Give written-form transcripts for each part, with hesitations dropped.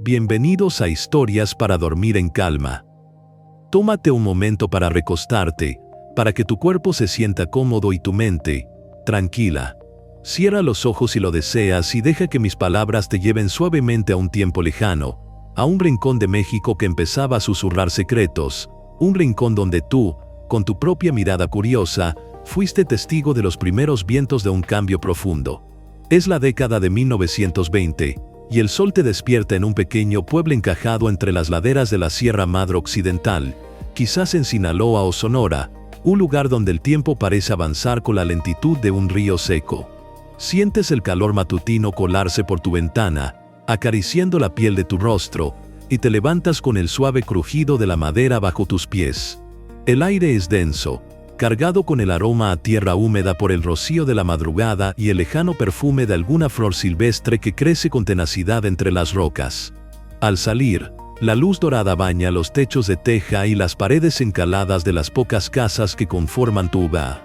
Bienvenidos a Historias para dormir en calma. Tómate un momento para recostarte, para que tu cuerpo se sienta cómodo y tu mente, tranquila. Cierra los ojos si lo deseas y deja que mis palabras te lleven suavemente a un tiempo lejano, a un rincón de México que empezaba a susurrar secretos, un rincón donde tú, con tu propia mirada curiosa, fuiste testigo de los primeros vientos de un cambio profundo. Es la década de 1920, y el sol te despierta en un pequeño pueblo encajado entre las laderas de la Sierra Madre Occidental, quizás en Sinaloa o Sonora, un lugar donde el tiempo parece avanzar con la lentitud de un río seco. Sientes el calor matutino colarse por tu ventana, acariciando la piel de tu rostro, y te levantas con el suave crujido de la madera bajo tus pies. El aire es denso, cargado con el aroma a tierra húmeda por el rocío de la madrugada y el lejano perfume de alguna flor silvestre que crece con tenacidad entre las rocas. Al salir, la luz dorada baña los techos de teja y las paredes encaladas de las pocas casas que conforman tu hogar.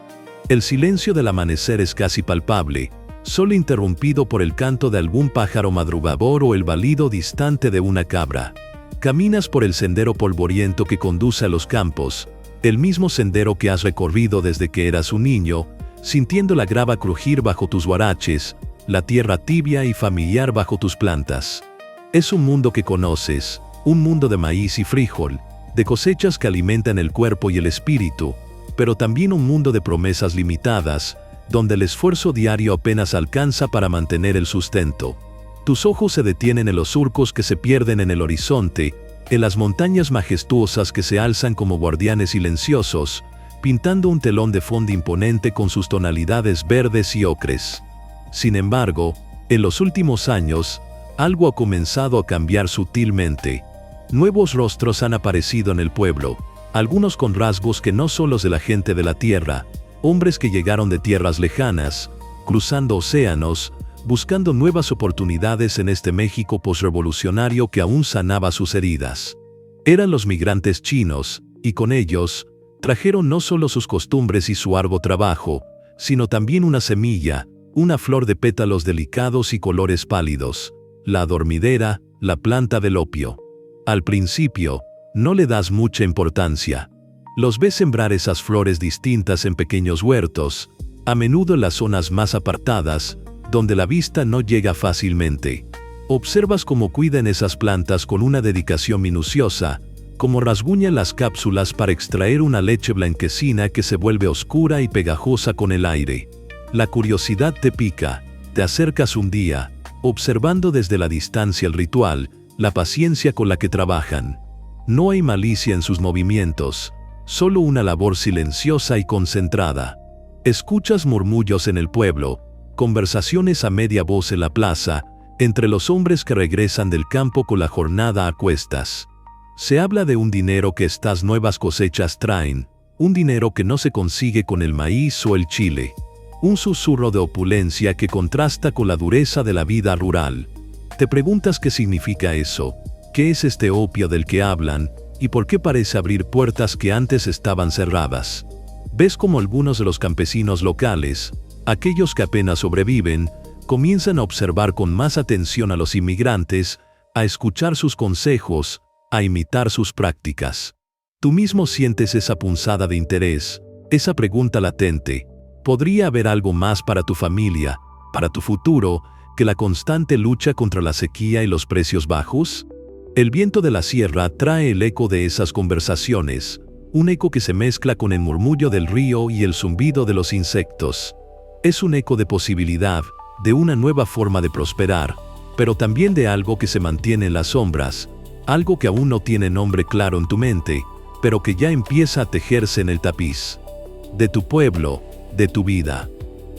El silencio del amanecer es casi palpable, solo interrumpido por el canto de algún pájaro madrugador o el balido distante de una cabra. Caminas por el sendero polvoriento que conduce a los campos, el mismo sendero que has recorrido desde que eras un niño, sintiendo la grava crujir bajo tus huaraches, la tierra tibia y familiar bajo tus plantas. Es un mundo que conoces, un mundo de maíz y frijol, de cosechas que alimentan el cuerpo y el espíritu, pero también un mundo de promesas limitadas, donde el esfuerzo diario apenas alcanza para mantener el sustento. Tus ojos se detienen en los surcos que se pierden en el horizonte, en las montañas majestuosas que se alzan como guardianes silenciosos, pintando un telón de fondo imponente con sus tonalidades verdes y ocres. Sin embargo, en los últimos años, algo ha comenzado a cambiar sutilmente. Nuevos rostros han aparecido en el pueblo, algunos con rasgos que no son los de la gente de la tierra, hombres que llegaron de tierras lejanas, cruzando océanos, buscando nuevas oportunidades en este México posrevolucionario que aún sanaba sus heridas. Eran los migrantes chinos, y con ellos, trajeron no solo sus costumbres y su arduo trabajo, sino también una semilla, una flor de pétalos delicados y colores pálidos, la adormidera, la planta del opio. Al principio, no le das mucha importancia. Los ves sembrar esas flores distintas en pequeños huertos, a menudo en las zonas más apartadas, donde la vista no llega fácilmente. Observas cómo cuidan esas plantas con una dedicación minuciosa, cómo rasguñan las cápsulas para extraer una leche blanquecina que se vuelve oscura y pegajosa con el aire. La curiosidad te pica, te acercas un día, observando desde la distancia el ritual, la paciencia con la que trabajan. No hay malicia en sus movimientos, solo una labor silenciosa y concentrada. Escuchas murmullos en el pueblo, conversaciones a media voz en la plaza, entre los hombres que regresan del campo con la jornada a cuestas. Se habla de un dinero que estas nuevas cosechas traen, un dinero que no se consigue con el maíz o el chile. Un susurro de opulencia que contrasta con la dureza de la vida rural. Te preguntas qué significa eso, qué es este opio del que hablan, y por qué parece abrir puertas que antes estaban cerradas. Ves como algunos de los campesinos locales, aquellos que apenas sobreviven, comienzan a observar con más atención a los inmigrantes, a escuchar sus consejos, a imitar sus prácticas. Tú mismo sientes esa punzada de interés, esa pregunta latente. ¿Podría haber algo más para tu familia, para tu futuro, que la constante lucha contra la sequía y los precios bajos? El viento de la sierra trae el eco de esas conversaciones, un eco que se mezcla con el murmullo del río y el zumbido de los insectos. Es un eco de posibilidad, de una nueva forma de prosperar, pero también de algo que se mantiene en las sombras, algo que aún no tiene nombre claro en tu mente, pero que ya empieza a tejerse en el tapiz. De tu pueblo, de tu vida.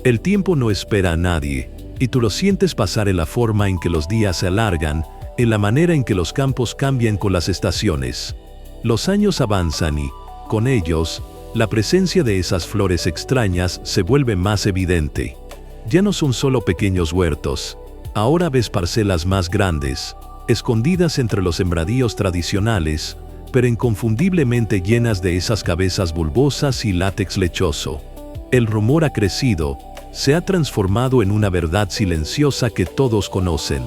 El tiempo no espera a nadie, y tú lo sientes pasar en la forma en que los días se alargan, en la manera en que los campos cambian con las estaciones. Los años avanzan y, con ellos, la presencia de esas flores extrañas se vuelve más evidente. Ya no son solo pequeños huertos, ahora ves parcelas más grandes, escondidas entre los sembradíos tradicionales, pero inconfundiblemente llenas de esas cabezas bulbosas y látex lechoso. El rumor ha crecido, se ha transformado en una verdad silenciosa que todos conocen.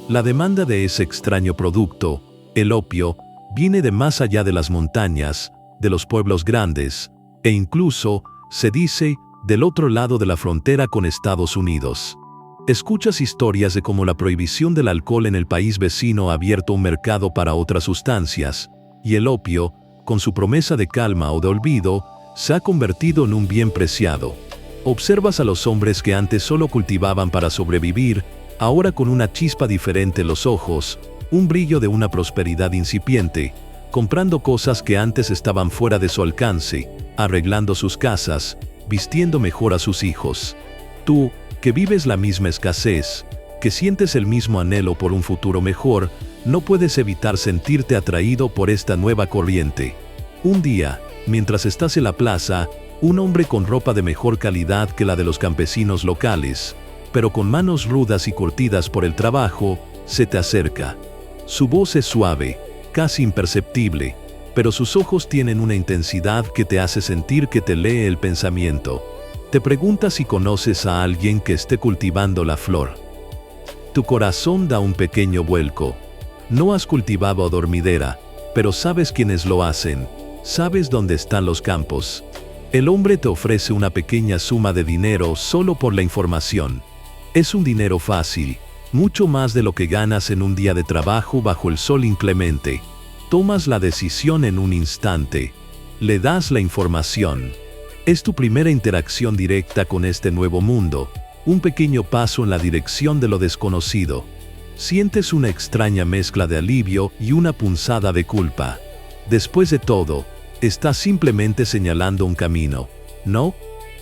La demanda de ese extraño producto, el opio, viene de más allá de las montañas, de los pueblos grandes, e incluso, se dice, del otro lado de la frontera con Estados Unidos. Escuchas historias de cómo la prohibición del alcohol en el país vecino ha abierto un mercado para otras sustancias, y el opio, con su promesa de calma o de olvido, se ha convertido en un bien preciado. Observas a los hombres que antes solo cultivaban para sobrevivir, ahora con una chispa diferente en los ojos, un brillo de una prosperidad incipiente, comprando cosas que antes estaban fuera de su alcance, arreglando sus casas, vistiendo mejor a sus hijos. Tú, que vives la misma escasez, que sientes el mismo anhelo por un futuro mejor, no puedes evitar sentirte atraído por esta nueva corriente. Un día, mientras estás en la plaza, un hombre con ropa de mejor calidad que la de los campesinos locales, pero con manos rudas y curtidas por el trabajo, se te acerca. Su voz es suave, casi imperceptible, pero sus ojos tienen una intensidad que te hace sentir que te lee el pensamiento. Te preguntas si conoces a alguien que esté cultivando la flor. Tu corazón da un pequeño vuelco. No has cultivado adormidera, pero sabes quiénes lo hacen. Sabes dónde están los campos. El hombre te ofrece una pequeña suma de dinero solo por la información. Es un dinero fácil, mucho más de lo que ganas en un día de trabajo bajo el sol inclemente. Tomas la decisión en un instante. Le das la información. Es tu primera interacción directa con este nuevo mundo, un pequeño paso en la dirección de lo desconocido. Sientes una extraña mezcla de alivio y una punzada de culpa. Después de todo, estás simplemente señalando un camino. No,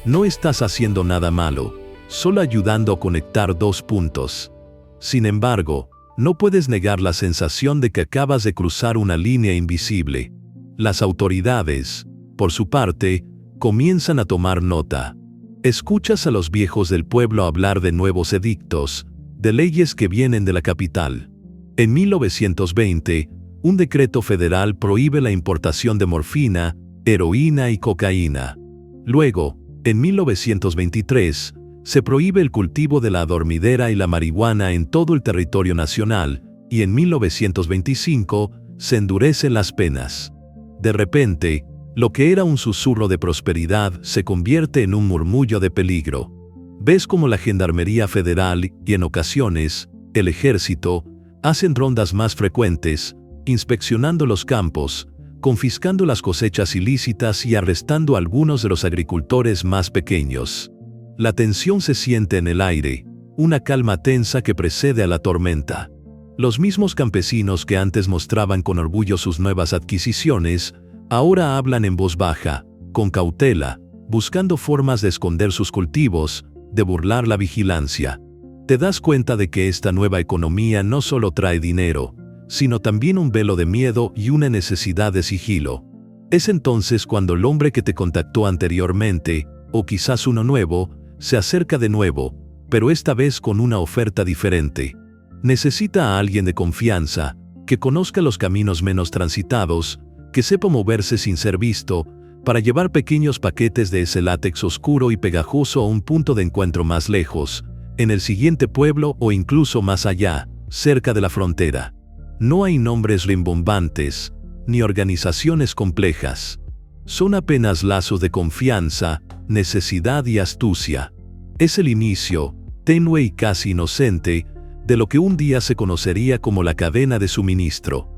no estás haciendo nada malo, solo ayudando a conectar dos puntos. Sin embargo, no puedes negar la sensación de que acabas de cruzar una línea invisible. Las autoridades, por su parte, comienzan a tomar nota. Escuchas a los viejos del pueblo hablar de nuevos edictos, de leyes que vienen de la capital. En 1920, un decreto federal prohíbe la importación de morfina, heroína y cocaína. Luego, en 1923, se prohíbe el cultivo de la adormidera y la marihuana en todo el territorio nacional, y en 1925 se endurecen las penas. De repente, lo que era un susurro de prosperidad se convierte en un murmullo de peligro. Ves cómo la Gendarmería Federal y, en ocasiones, el Ejército, hacen rondas más frecuentes, inspeccionando los campos, confiscando las cosechas ilícitas y arrestando a algunos de los agricultores más pequeños. La tensión se siente en el aire, una calma tensa que precede a la tormenta. Los mismos campesinos que antes mostraban con orgullo sus nuevas adquisiciones, ahora hablan en voz baja, con cautela, buscando formas de esconder sus cultivos, de burlar la vigilancia. Te das cuenta de que esta nueva economía no solo trae dinero, sino también un velo de miedo y una necesidad de sigilo. Es entonces cuando el hombre que te contactó anteriormente, o quizás uno nuevo, se acerca de nuevo, pero esta vez con una oferta diferente. Necesita a alguien de confianza, que conozca los caminos menos transitados, que sepa moverse sin ser visto, para llevar pequeños paquetes de ese látex oscuro y pegajoso a un punto de encuentro más lejos, en el siguiente pueblo o incluso más allá, cerca de la frontera. No hay nombres rimbombantes, ni organizaciones complejas. Son apenas lazos de confianza, necesidad y astucia. Es el inicio, tenue y casi inocente, de lo que un día se conocería como la cadena de suministro.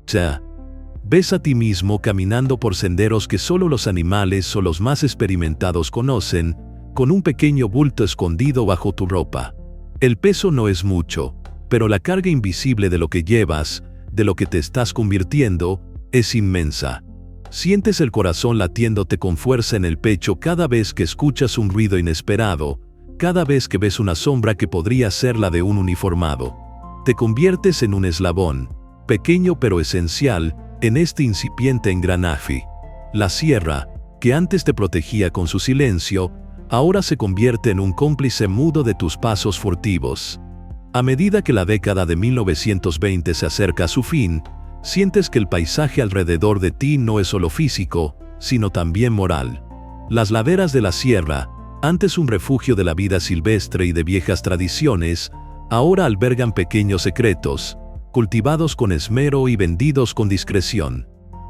Ya. Ves a ti mismo caminando por senderos que solo los animales o los más experimentados conocen, con un pequeño bulto escondido bajo tu ropa. El peso no es mucho, pero la carga invisible de lo que llevas, de lo que te estás convirtiendo, es inmensa. Sientes el corazón latiéndote con fuerza en el pecho cada vez que escuchas un ruido inesperado, cada vez que ves una sombra que podría ser la de un uniformado. Te conviertes en un eslabón, pequeño pero esencial, en este incipiente engranaje. La sierra, que antes te protegía con su silencio, ahora se convierte en un cómplice mudo de tus pasos furtivos. A medida que la década de 1920 se acerca a su fin, sientes que el paisaje alrededor de ti no es solo físico, sino también moral. Las laderas de la sierra, antes un refugio de la vida silvestre y de viejas tradiciones, Ahora albergan pequeños secretos, cultivados con esmero y vendidos con discreción.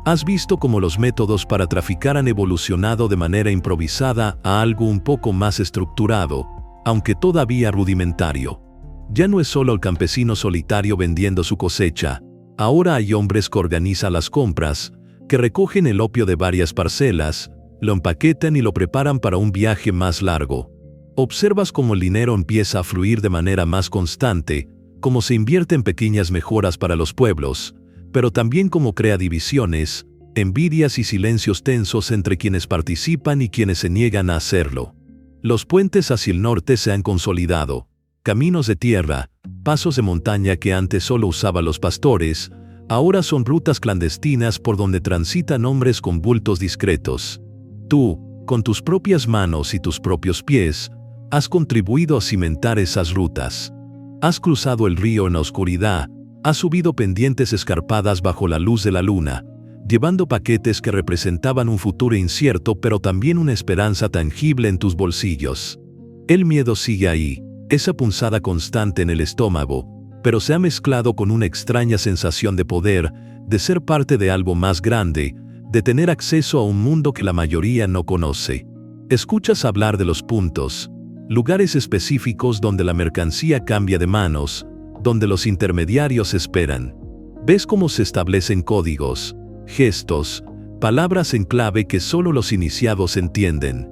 Has visto cómo los métodos para traficar han evolucionado de manera improvisada a algo un poco más estructurado, aunque todavía rudimentario. Ya no es solo el campesino solitario vendiendo su cosecha, ahora hay hombres que organizan las compras, que recogen el opio de varias parcelas, lo empaquetan y lo preparan para un viaje más largo. Observas cómo el dinero empieza a fluir de manera más constante, cómo se invierte en pequeñas mejoras para los pueblos, pero también cómo crea divisiones, envidias y silencios tensos entre quienes participan y quienes se niegan a hacerlo. Los puentes hacia el norte se han consolidado. Caminos de tierra, pasos de montaña que antes solo usaban los pastores, ahora son rutas clandestinas por donde transitan hombres con bultos discretos. Tú, con tus propias manos y tus propios pies, has contribuido a cimentar esas rutas. Has cruzado el río en la oscuridad, has subido pendientes escarpadas bajo la luz de la luna, llevando paquetes que representaban un futuro incierto pero también una esperanza tangible en tus bolsillos. El miedo sigue ahí, esa punzada constante en el estómago, pero se ha mezclado con una extraña sensación de poder, de ser parte de algo más grande, de tener acceso a un mundo que la mayoría no conoce. Escuchas hablar de los puntos, lugares específicos donde la mercancía cambia de manos, donde los intermediarios esperan. Ves cómo se establecen códigos, gestos, palabras en clave que solo los iniciados entienden.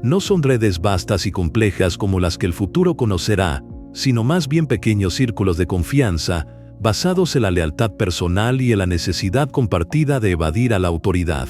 No son redes vastas y complejas como las que el futuro conocerá, sino más bien pequeños círculos de confianza, basados en la lealtad personal y en la necesidad compartida de evadir a la autoridad.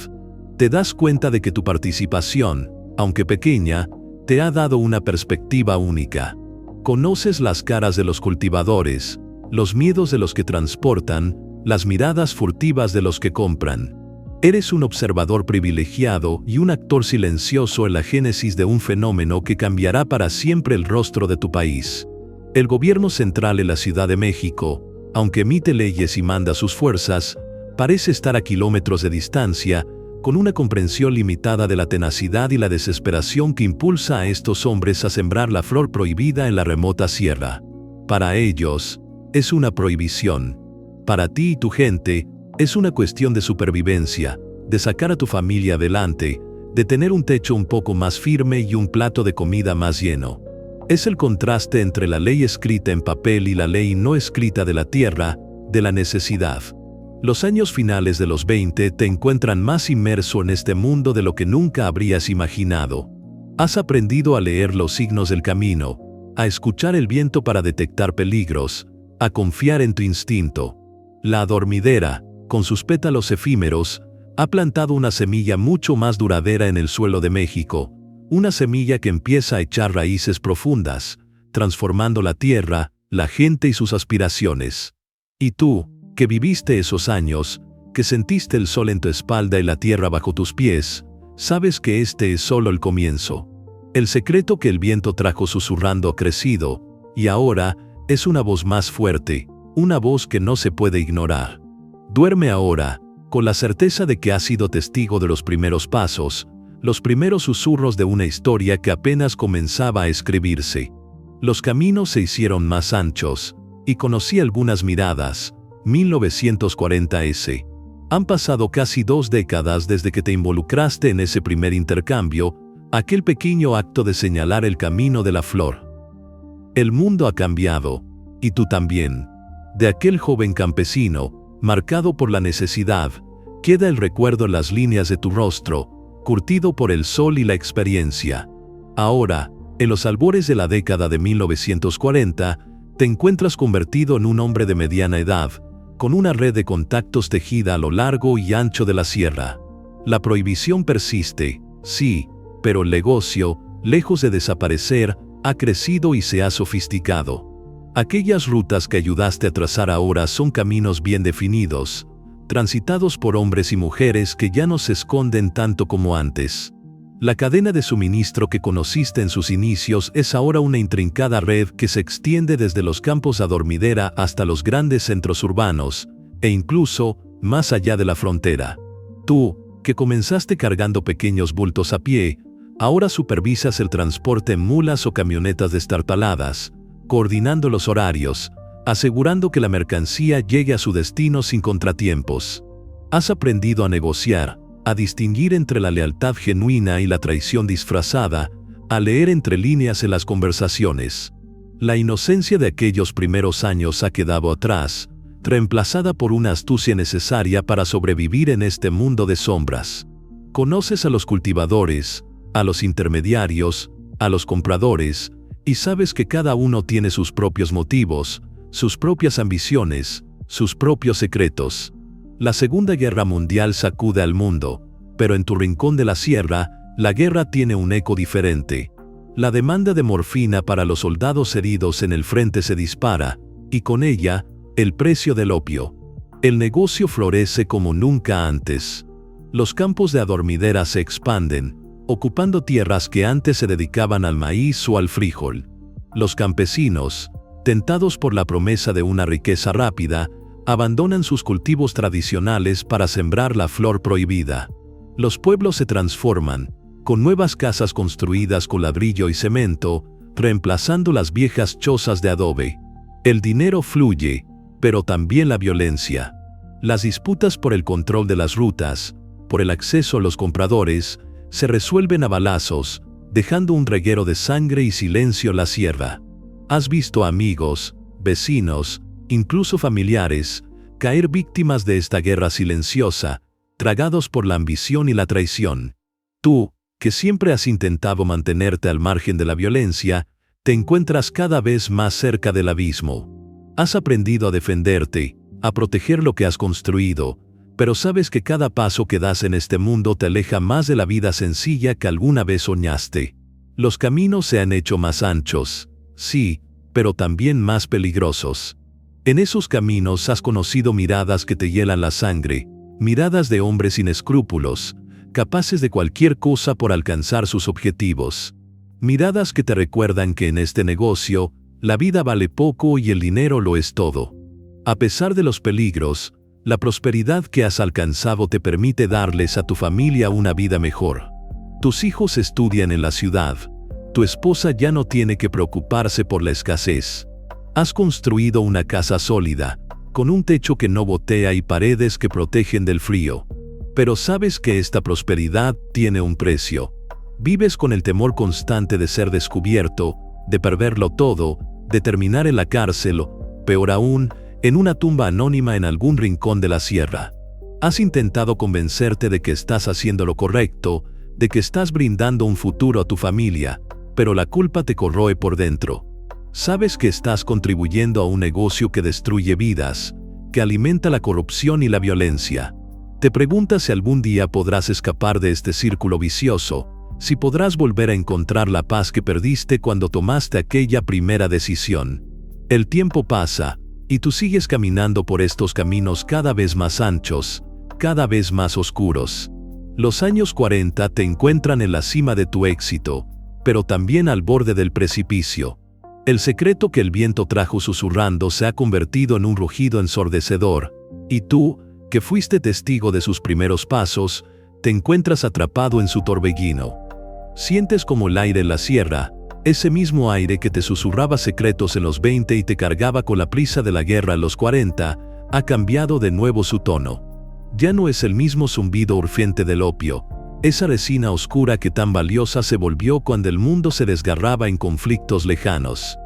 Te das cuenta de que tu participación, aunque pequeña, te ha dado una perspectiva única. Conoces las caras de los cultivadores, los miedos de los que transportan, las miradas furtivas de los que compran. Eres un observador privilegiado y un actor silencioso en la génesis de un fenómeno que cambiará para siempre el rostro de tu país. El gobierno central en la Ciudad de México, aunque emite leyes y manda sus fuerzas, parece estar a kilómetros de distancia, con una comprensión limitada de la tenacidad y la desesperación que impulsa a estos hombres a sembrar la flor prohibida en la remota sierra. Para ellos, es una prohibición. Para ti y tu gente, es una cuestión de supervivencia, de sacar a tu familia adelante, de tener un techo un poco más firme y un plato de comida más lleno. Es el contraste entre la ley escrita en papel y la ley no escrita de la tierra, de la necesidad. Los años finales de los 20 te encuentran más inmerso en este mundo de lo que nunca habrías imaginado. Has aprendido a leer los signos del camino, a escuchar el viento para detectar peligros, a confiar en tu instinto. La adormidera, con sus pétalos efímeros, ha plantado una semilla mucho más duradera en el suelo de México, una semilla que empieza a echar raíces profundas, transformando la tierra, la gente y sus aspiraciones. Y tú, que viviste esos años, que sentiste el sol en tu espalda y la tierra bajo tus pies, sabes que este es solo el comienzo. El secreto que el viento trajo susurrando ha crecido, y ahora es una voz más fuerte, una voz que no se puede ignorar. Duerme ahora, con la certeza de que has sido testigo de los primeros pasos, los primeros susurros de una historia que apenas comenzaba a escribirse. Los caminos se hicieron más anchos, y conocí algunas miradas. 1940s. Han pasado casi 2 décadas desde que te involucraste en ese primer intercambio, aquel pequeño acto de señalar el camino de la flor. El mundo ha cambiado, y tú también. De aquel joven campesino, marcado por la necesidad, queda el recuerdo en las líneas de tu rostro, curtido por el sol y la experiencia. Ahora, en los albores de la década de 1940, te encuentras convertido en un hombre de mediana edad, con una red de contactos tejida a lo largo y ancho de la sierra. La prohibición persiste, sí, pero el negocio, lejos de desaparecer, ha crecido y se ha sofisticado. Aquellas rutas que ayudaste a trazar ahora son caminos bien definidos, transitados por hombres y mujeres que ya no se esconden tanto como antes. La cadena de suministro que conociste en sus inicios es ahora una intrincada red que se extiende desde los campos adormidera hasta los grandes centros urbanos, e incluso más allá de la frontera. Tú, que comenzaste cargando pequeños bultos a pie, ahora supervisas el transporte en mulas o camionetas destartaladas, coordinando los horarios, asegurando que la mercancía llegue a su destino sin contratiempos. Has aprendido a negociar, a distinguir entre la lealtad genuina y la traición disfrazada, a leer entre líneas en las conversaciones. La inocencia de aquellos primeros años ha quedado atrás, reemplazada por una astucia necesaria para sobrevivir en este mundo de sombras. Conoces a los cultivadores, a los intermediarios, a los compradores, y sabes que cada uno tiene sus propios motivos, sus propias ambiciones, sus propios secretos. La Segunda Guerra Mundial sacude al mundo, pero en tu rincón de la sierra, la guerra tiene un eco diferente. La demanda de morfina para los soldados heridos en el frente se dispara, y con ella, el precio del opio. El negocio florece como nunca antes. Los campos de adormidera se expanden, ocupando tierras que antes se dedicaban al maíz o al frijol. Los campesinos, tentados por la promesa de una riqueza rápida, abandonan sus cultivos tradicionales para sembrar la flor prohibida. Los pueblos se transforman, con nuevas casas construidas con ladrillo y cemento, reemplazando las viejas chozas de adobe. El dinero fluye, pero también la violencia. Las disputas por el control de las rutas, por el acceso a los compradores, se resuelven a balazos, dejando un reguero de sangre y silencio en la sierra. Has visto amigos, vecinos, incluso familiares, caer víctimas de esta guerra silenciosa, tragados por la ambición y la traición. Tú, que siempre has intentado mantenerte al margen de la violencia, te encuentras cada vez más cerca del abismo. Has aprendido a defenderte, a proteger lo que has construido, pero sabes que cada paso que das en este mundo te aleja más de la vida sencilla que alguna vez soñaste. Los caminos se han hecho más anchos, sí, pero también más peligrosos. En esos caminos has conocido miradas que te hielan la sangre, miradas de hombres sin escrúpulos, capaces de cualquier cosa por alcanzar sus objetivos. Miradas que te recuerdan que en este negocio, la vida vale poco y el dinero lo es todo. A pesar de los peligros, la prosperidad que has alcanzado te permite darles a tu familia una vida mejor. Tus hijos estudian en la ciudad. Tu esposa ya no tiene que preocuparse por la escasez. Has construido una casa sólida, con un techo que no gotea y paredes que protegen del frío. Pero sabes que esta prosperidad tiene un precio. Vives con el temor constante de ser descubierto, de perderlo todo, de terminar en la cárcel o, peor aún, en una tumba anónima en algún rincón de la sierra. Has intentado convencerte de que estás haciendo lo correcto, de que estás brindando un futuro a tu familia, pero la culpa te corroe por dentro. Sabes que estás contribuyendo a un negocio que destruye vidas, que alimenta la corrupción y la violencia. Te preguntas si algún día podrás escapar de este círculo vicioso, si podrás volver a encontrar la paz que perdiste cuando tomaste aquella primera decisión. El tiempo pasa, y tú sigues caminando por estos caminos cada vez más anchos, cada vez más oscuros. Los años 40 te encuentran en la cima de tu éxito, pero también al borde del precipicio. El secreto que el viento trajo susurrando se ha convertido en un rugido ensordecedor, y tú, que fuiste testigo de sus primeros pasos, te encuentras atrapado en su torbellino. Sientes como el aire en la sierra, ese mismo aire que te susurraba secretos en los 20 y te cargaba con la prisa de la guerra en los 40, ha cambiado de nuevo su tono. Ya no es el mismo zumbido urgente del opio, esa resina oscura que tan valiosa se volvió cuando el mundo se desgarraba en conflictos lejanos.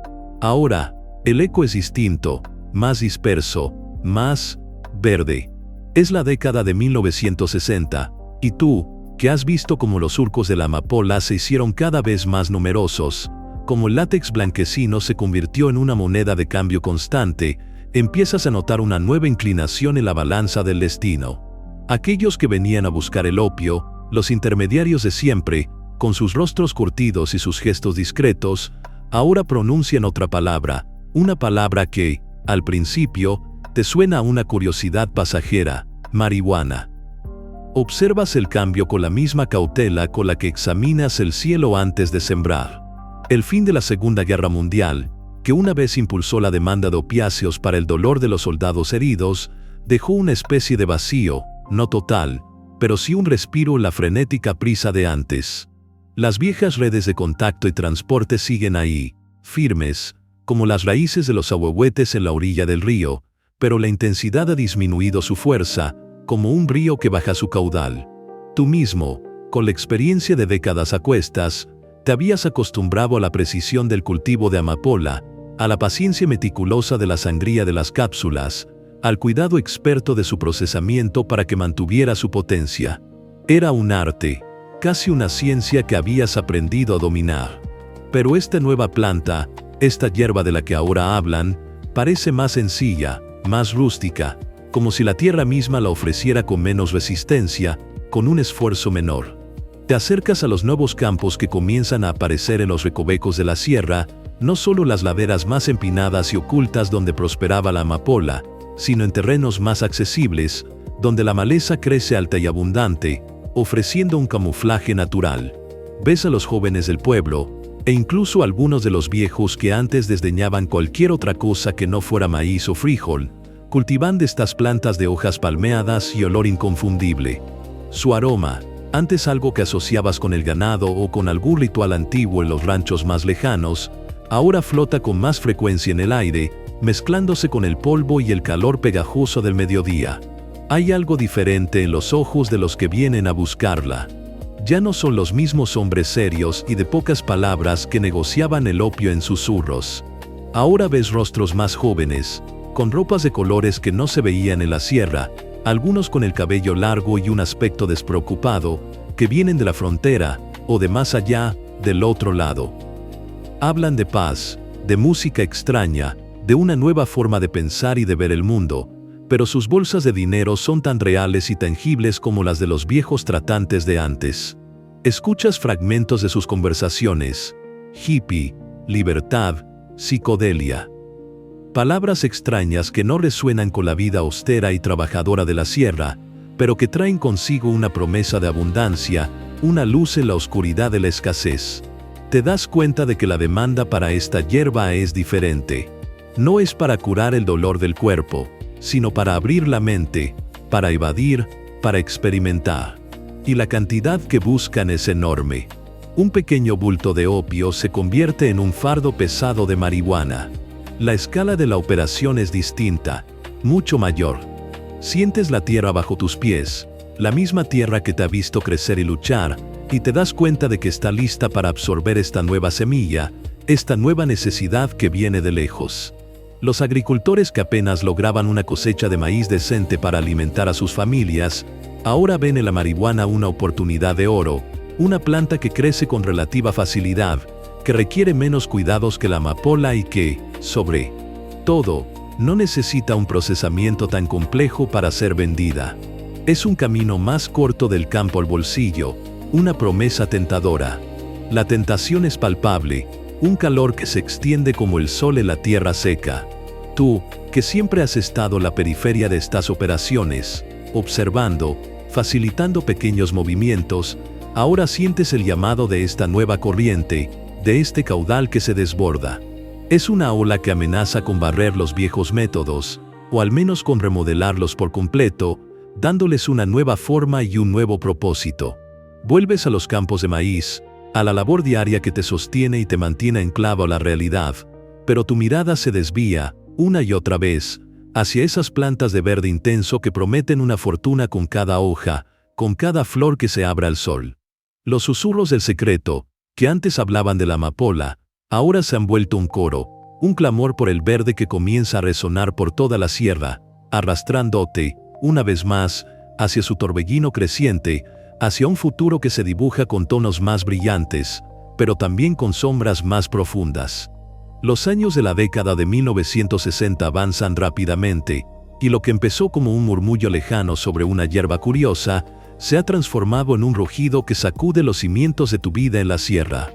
Ahora, el eco es distinto, más disperso, más verde. Es la década de 1960, y tú, que has visto cómo los surcos de la amapola se hicieron cada vez más numerosos, como el látex blanquecino se convirtió en una moneda de cambio constante, empiezas a notar una nueva inclinación en la balanza del destino. Aquellos que venían a buscar el opio, los intermediarios de siempre, con sus rostros curtidos y sus gestos discretos, ahora pronuncian otra palabra, una palabra que, al principio, te suena a una curiosidad pasajera: marihuana. Observas el cambio con la misma cautela con la que examinas el cielo antes de sembrar. El fin de la Segunda Guerra Mundial, que una vez impulsó la demanda de opiáceos para el dolor de los soldados heridos, dejó una especie de vacío, no total, pero sí un respiro en la frenética prisa de antes. Las viejas redes de contacto y transporte siguen ahí, firmes, como las raíces de los ahuehuetes en la orilla del río, pero la intensidad ha disminuido su fuerza, como un río que baja su caudal. Tú mismo, con la experiencia de décadas a cuestas, te habías acostumbrado a la precisión del cultivo de amapola, a la paciencia meticulosa de la sangría de las cápsulas, al cuidado experto de su procesamiento para que mantuviera su potencia. Era un arte, casi una ciencia que habías aprendido a dominar. Pero esta nueva planta, esta hierba de la que ahora hablan, parece más sencilla, más rústica, como si la tierra misma la ofreciera con menos resistencia, con un esfuerzo menor. Te acercas a los nuevos campos que comienzan a aparecer en los recovecos de la sierra, no solo las laderas más empinadas y ocultas donde prosperaba la amapola, sino en terrenos más accesibles, donde la maleza crece alta y abundante, ofreciendo un camuflaje natural. Ves a los jóvenes del pueblo, e incluso algunos de los viejos que antes desdeñaban cualquier otra cosa que no fuera maíz o frijol, cultivando estas plantas de hojas palmeadas y olor inconfundible. Su aroma, antes algo que asociabas con el ganado o con algún ritual antiguo en los ranchos más lejanos, ahora flota con más frecuencia en el aire, mezclándose con el polvo y el calor pegajoso del mediodía. Hay algo diferente en los ojos de los que vienen a buscarla. Ya no son los mismos hombres serios y de pocas palabras que negociaban el opio en susurros. Ahora ves rostros más jóvenes, con ropas de colores que no se veían en la sierra, algunos con el cabello largo y un aspecto despreocupado, que vienen de la frontera, o de más allá, del otro lado. Hablan de paz, de música extraña, de una nueva forma de pensar y de ver el mundo, pero sus bolsas de dinero son tan reales y tangibles como las de los viejos tratantes de antes. Escuchas fragmentos de sus conversaciones: hippie, libertad, psicodelia. Palabras extrañas que no resuenan con la vida austera y trabajadora de la sierra, pero que traen consigo una promesa de abundancia, una luz en la oscuridad de la escasez. Te das cuenta de que la demanda para esta hierba es diferente. No es para curar el dolor del cuerpo, sino para abrir la mente, para evadir, para experimentar. Y la cantidad que buscan es enorme. Un pequeño bulto de opio se convierte en un fardo pesado de marihuana. La escala de la operación es distinta, mucho mayor. Sientes la tierra bajo tus pies, la misma tierra que te ha visto crecer y luchar, y te das cuenta de que está lista para absorber esta nueva semilla, esta nueva necesidad que viene de lejos. Los agricultores que apenas lograban una cosecha de maíz decente para alimentar a sus familias, ahora ven en la marihuana una oportunidad de oro, una planta que crece con relativa facilidad, que requiere menos cuidados que la amapola y que, sobre todo, no necesita un procesamiento tan complejo para ser vendida. Es un camino más corto del campo al bolsillo, una promesa tentadora. La tentación es palpable, un calor que se extiende como el sol en la tierra seca. Tú, que siempre has estado en la periferia de estas operaciones, observando, facilitando pequeños movimientos, ahora sientes el llamado de esta nueva corriente, de este caudal que se desborda. Es una ola que amenaza con barrer los viejos métodos, o al menos con remodelarlos por completo, dándoles una nueva forma y un nuevo propósito. Vuelves a los campos de maíz, a la labor diaria que te sostiene y te mantiene anclado a la realidad, pero tu mirada se desvía, una y otra vez, hacia esas plantas de verde intenso que prometen una fortuna con cada hoja, con cada flor que se abra al sol. Los susurros del secreto, que antes hablaban de la amapola, ahora se han vuelto un coro, un clamor por el verde que comienza a resonar por toda la sierra, arrastrándote, una vez más, hacia su torbellino creciente, hacia un futuro que se dibuja con tonos más brillantes, pero también con sombras más profundas. Los años de la década de 1960 avanzan rápidamente, y lo que empezó como un murmullo lejano sobre una hierba curiosa, se ha transformado en un rugido que sacude los cimientos de tu vida en la sierra.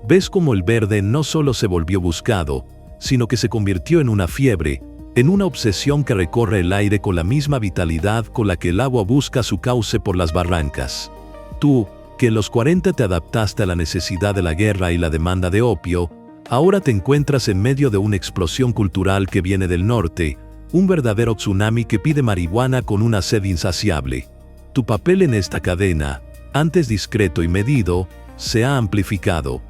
Ves cómo el verde no solo se volvió buscado, sino que se convirtió en una fiebre, en una obsesión que recorre el aire con la misma vitalidad con la que el agua busca su cauce por las barrancas. Tú, que en los 40 te adaptaste a la necesidad de la guerra y la demanda de opio, ahora te encuentras en medio de una explosión cultural que viene del norte, un verdadero tsunami que pide marihuana con una sed insaciable. Tu papel en esta cadena, antes discreto y medido, se ha amplificado.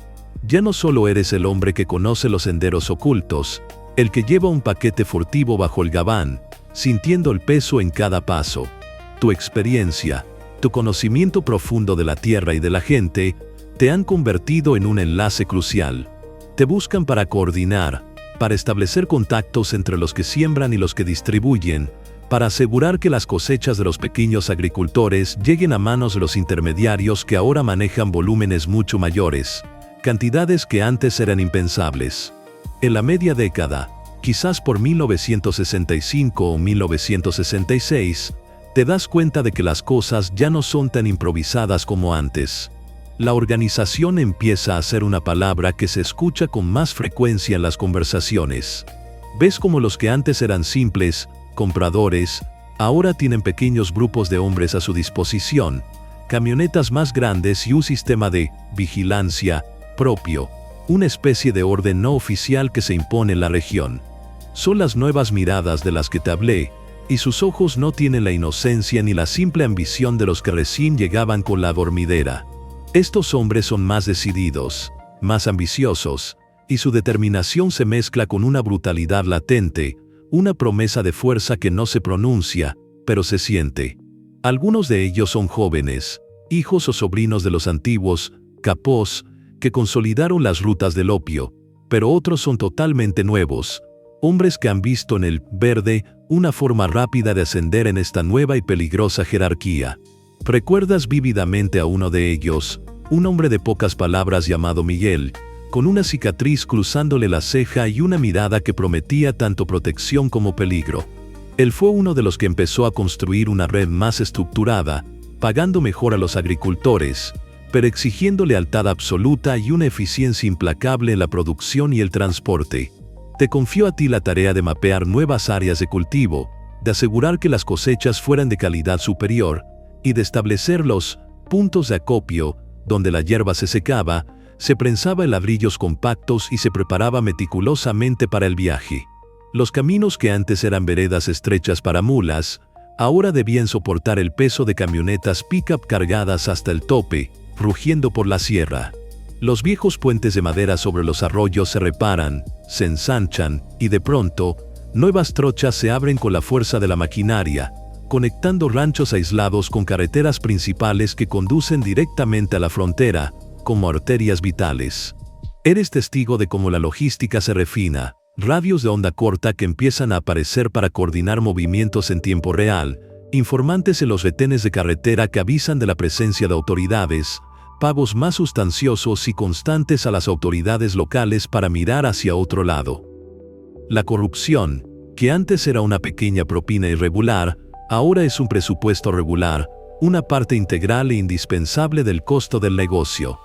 Ya no solo eres el hombre que conoce los senderos ocultos, el que lleva un paquete furtivo bajo el gabán, sintiendo el peso en cada paso. Tu experiencia, tu conocimiento profundo de la tierra y de la gente, te han convertido en un enlace crucial. Te buscan para coordinar, para establecer contactos entre los que siembran y los que distribuyen, para asegurar que las cosechas de los pequeños agricultores lleguen a manos de los intermediarios que ahora manejan volúmenes mucho mayores, cantidades que antes eran impensables. En la media década, quizás por 1965 o 1966, te das cuenta de que las cosas ya no son tan improvisadas como antes. La organización empieza a ser una palabra que se escucha con más frecuencia en las conversaciones. Ves como los que antes eran simples compradores, ahora tienen pequeños grupos de hombres a su disposición, camionetas más grandes y un sistema de vigilancia propio, una especie de orden no oficial que se impone en la región. Son las nuevas miradas de las que te hablé, y sus ojos no tienen la inocencia ni la simple ambición de los que recién llegaban con la dormidera. Estos hombres son más decididos, más ambiciosos, y su determinación se mezcla con una brutalidad latente, una promesa de fuerza que no se pronuncia, pero se siente. Algunos de ellos son jóvenes, hijos o sobrinos de los antiguos capós, que consolidaron las rutas del opio, pero otros son totalmente nuevos, hombres que han visto en el verde una forma rápida de ascender en esta nueva y peligrosa jerarquía. Recuerdas vívidamente a uno de ellos, un hombre de pocas palabras llamado Miguel, con una cicatriz cruzándole la ceja y una mirada que prometía tanto protección como peligro. Él fue uno de los que empezó a construir una red más estructurada, pagando mejor a los agricultores, pero exigiendo lealtad absoluta y una eficiencia implacable en la producción y el transporte. Te confió a ti la tarea de mapear nuevas áreas de cultivo, de asegurar que las cosechas fueran de calidad superior, y de establecer los puntos de acopio, donde la hierba se secaba, se prensaba en ladrillos compactos y se preparaba meticulosamente para el viaje. Los caminos que antes eran veredas estrechas para mulas, ahora debían soportar el peso de camionetas pick-up cargadas hasta el tope, rugiendo por la sierra. Los viejos puentes de madera sobre los arroyos se reparan, se ensanchan, y de pronto, nuevas trochas se abren con la fuerza de la maquinaria, conectando ranchos aislados con carreteras principales que conducen directamente a la frontera, como arterias vitales. Eres testigo de cómo la logística se refina, radios de onda corta que empiezan a aparecer para coordinar movimientos en tiempo real, informantes en los retenes de carretera que avisan de la presencia de autoridades, pagos más sustanciosos y constantes a las autoridades locales para mirar hacia otro lado. La corrupción, que antes era una pequeña propina irregular, ahora es un presupuesto regular, una parte integral e indispensable del costo del negocio.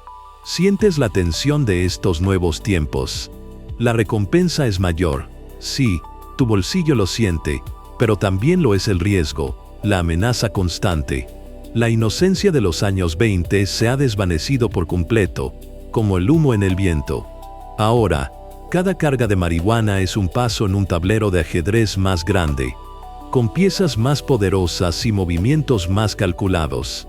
Sientes la tensión de estos nuevos tiempos. La recompensa es mayor. Sí, tu bolsillo lo siente, pero también lo es el riesgo, la amenaza constante. La inocencia de los años 20 se ha desvanecido por completo, como el humo en el viento. Ahora, cada carga de marihuana es un paso en un tablero de ajedrez más grande, con piezas más poderosas y movimientos más calculados.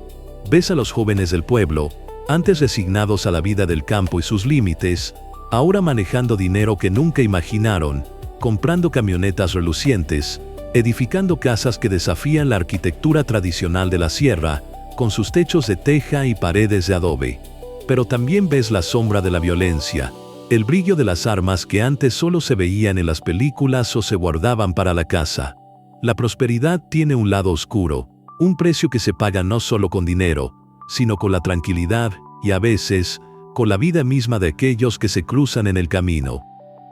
Ves a los jóvenes del pueblo, antes resignados a la vida del campo y sus límites, ahora manejando dinero que nunca imaginaron, comprando camionetas relucientes, edificando casas que desafían la arquitectura tradicional de la sierra, con sus techos de teja y paredes de adobe. Pero también ves la sombra de la violencia, el brillo de las armas que antes solo se veían en las películas o se guardaban para la casa. La prosperidad tiene un lado oscuro, un precio que se paga no solo con dinero, sino con la tranquilidad y a veces, con la vida misma de aquellos que se cruzan en el camino.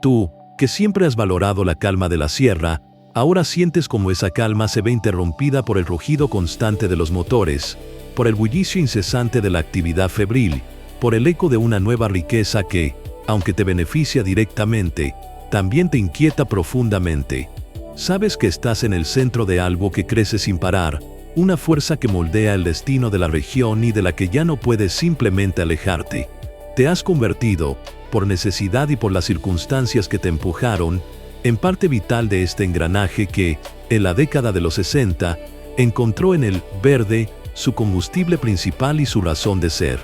Tú, que siempre has valorado la calma de la sierra, ahora sientes como esa calma se ve interrumpida por el rugido constante de los motores, por el bullicio incesante de la actividad febril, por el eco de una nueva riqueza que, aunque te beneficia directamente, también te inquieta profundamente. Sabes que estás en el centro de algo que crece sin parar, una fuerza que moldea el destino de la región y de la que ya no puedes simplemente alejarte. Te has convertido, por necesidad y por las circunstancias que te empujaron, en parte vital de este engranaje que, en la década de los 60, encontró en el verde su combustible principal y su razón de ser.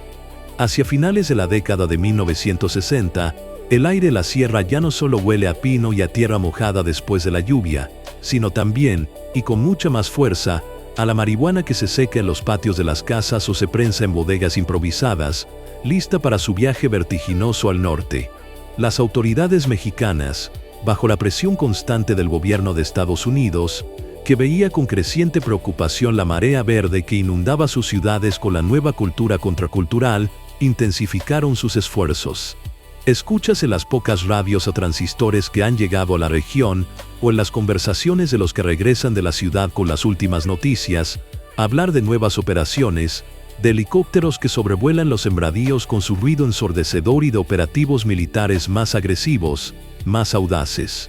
Hacia finales de la década de 1960, el aire de la sierra ya no solo huele a pino y a tierra mojada después de la lluvia, sino también, y con mucha más fuerza, a la marihuana que se seca en los patios de las casas o se prensa en bodegas improvisadas, lista para su viaje vertiginoso al norte. Las autoridades mexicanas, bajo la presión constante del gobierno de Estados Unidos, que veía con creciente preocupación la marea verde que inundaba sus ciudades con la nueva cultura contracultural, intensificaron sus esfuerzos. Escuchas en las pocas radios o transistores que han llegado a la región, o en las conversaciones de los que regresan de la ciudad con las últimas noticias, hablar de nuevas operaciones, de helicópteros que sobrevuelan los sembradíos con su ruido ensordecedor y de operativos militares más agresivos, más audaces.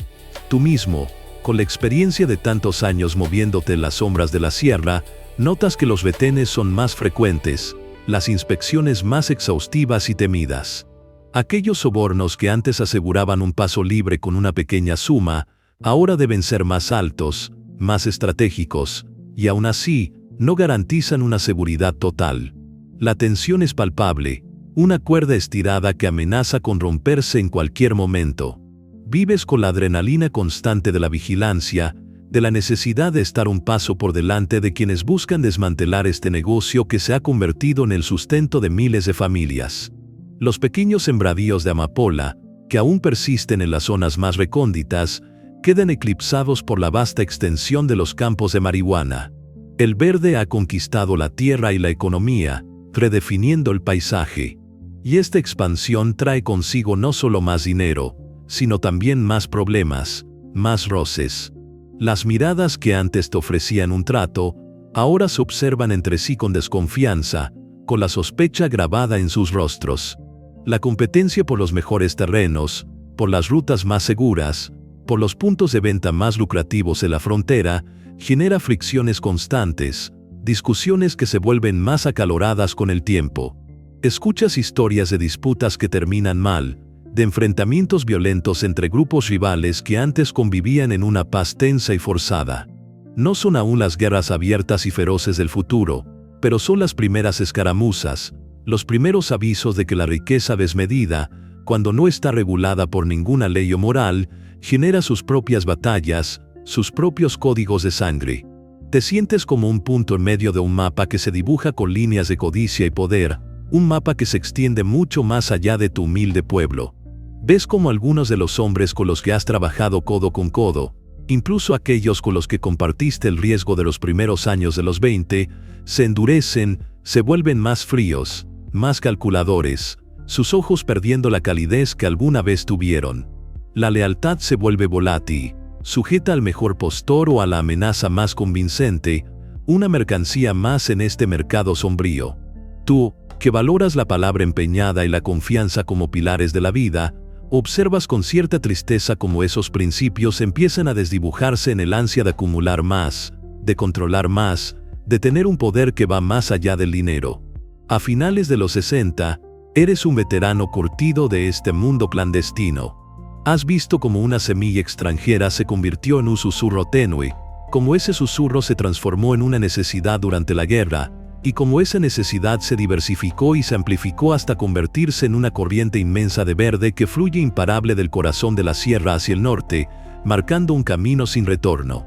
Tú mismo, con la experiencia de tantos años moviéndote en las sombras de la sierra, notas que los retenes son más frecuentes, las inspecciones más exhaustivas y temidas. Aquellos sobornos que antes aseguraban un paso libre con una pequeña suma, ahora deben ser más altos, más estratégicos, y aún así, no garantizan una seguridad total. La tensión es palpable, una cuerda estirada que amenaza con romperse en cualquier momento. Vives con la adrenalina constante de la vigilancia, de la necesidad de estar un paso por delante de quienes buscan desmantelar este negocio que se ha convertido en el sustento de miles de familias. Los pequeños sembradíos de amapola, que aún persisten en las zonas más recónditas, quedan eclipsados por la vasta extensión de los campos de marihuana. El verde ha conquistado la tierra y la economía, redefiniendo el paisaje. Y esta expansión trae consigo no solo más dinero, sino también más problemas, más roces. Las miradas que antes te ofrecían un trato, ahora se observan entre sí con desconfianza, con la sospecha grabada en sus rostros. La competencia por los mejores terrenos, por las rutas más seguras, por los puntos de venta más lucrativos en la frontera, genera fricciones constantes, discusiones que se vuelven más acaloradas con el tiempo. Escuchas historias de disputas que terminan mal, de enfrentamientos violentos entre grupos rivales que antes convivían en una paz tensa y forzada. No son aún las guerras abiertas y feroces del futuro, pero son las primeras escaramuzas, los primeros avisos de que la riqueza desmedida, cuando no está regulada por ninguna ley o moral, genera sus propias batallas, sus propios códigos de sangre. Te sientes como un punto en medio de un mapa que se dibuja con líneas de codicia y poder, un mapa que se extiende mucho más allá de tu humilde pueblo. Ves como algunos de los hombres con los que has trabajado codo con codo, incluso aquellos con los que compartiste el riesgo de los primeros años de los 20, se endurecen, se vuelven más fríos, más calculadores, sus ojos perdiendo la calidez que alguna vez tuvieron. La lealtad se vuelve volátil, sujeta al mejor postor o a la amenaza más convincente, una mercancía más en este mercado sombrío. Tú, que valoras la palabra empeñada y la confianza como pilares de la vida, observas con cierta tristeza cómo esos principios empiezan a desdibujarse en el ansia de acumular más, de controlar más, de tener un poder que va más allá del dinero. A finales de los 60, eres un veterano curtido de este mundo clandestino. Has visto cómo una semilla extranjera se convirtió en un susurro tenue, cómo ese susurro se transformó en una necesidad durante la guerra, y cómo esa necesidad se diversificó y se amplificó hasta convertirse en una corriente inmensa de verde que fluye imparable del corazón de la sierra hacia el norte, marcando un camino sin retorno.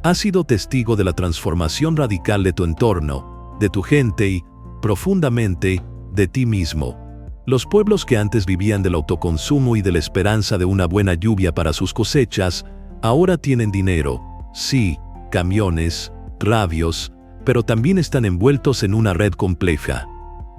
Has sido testigo de la transformación radical de tu entorno, de tu gente y, profundamente, de ti mismo. Los pueblos que antes vivían del autoconsumo y de la esperanza de una buena lluvia para sus cosechas, ahora tienen dinero, sí, camiones, radios, pero también están envueltos en una red compleja,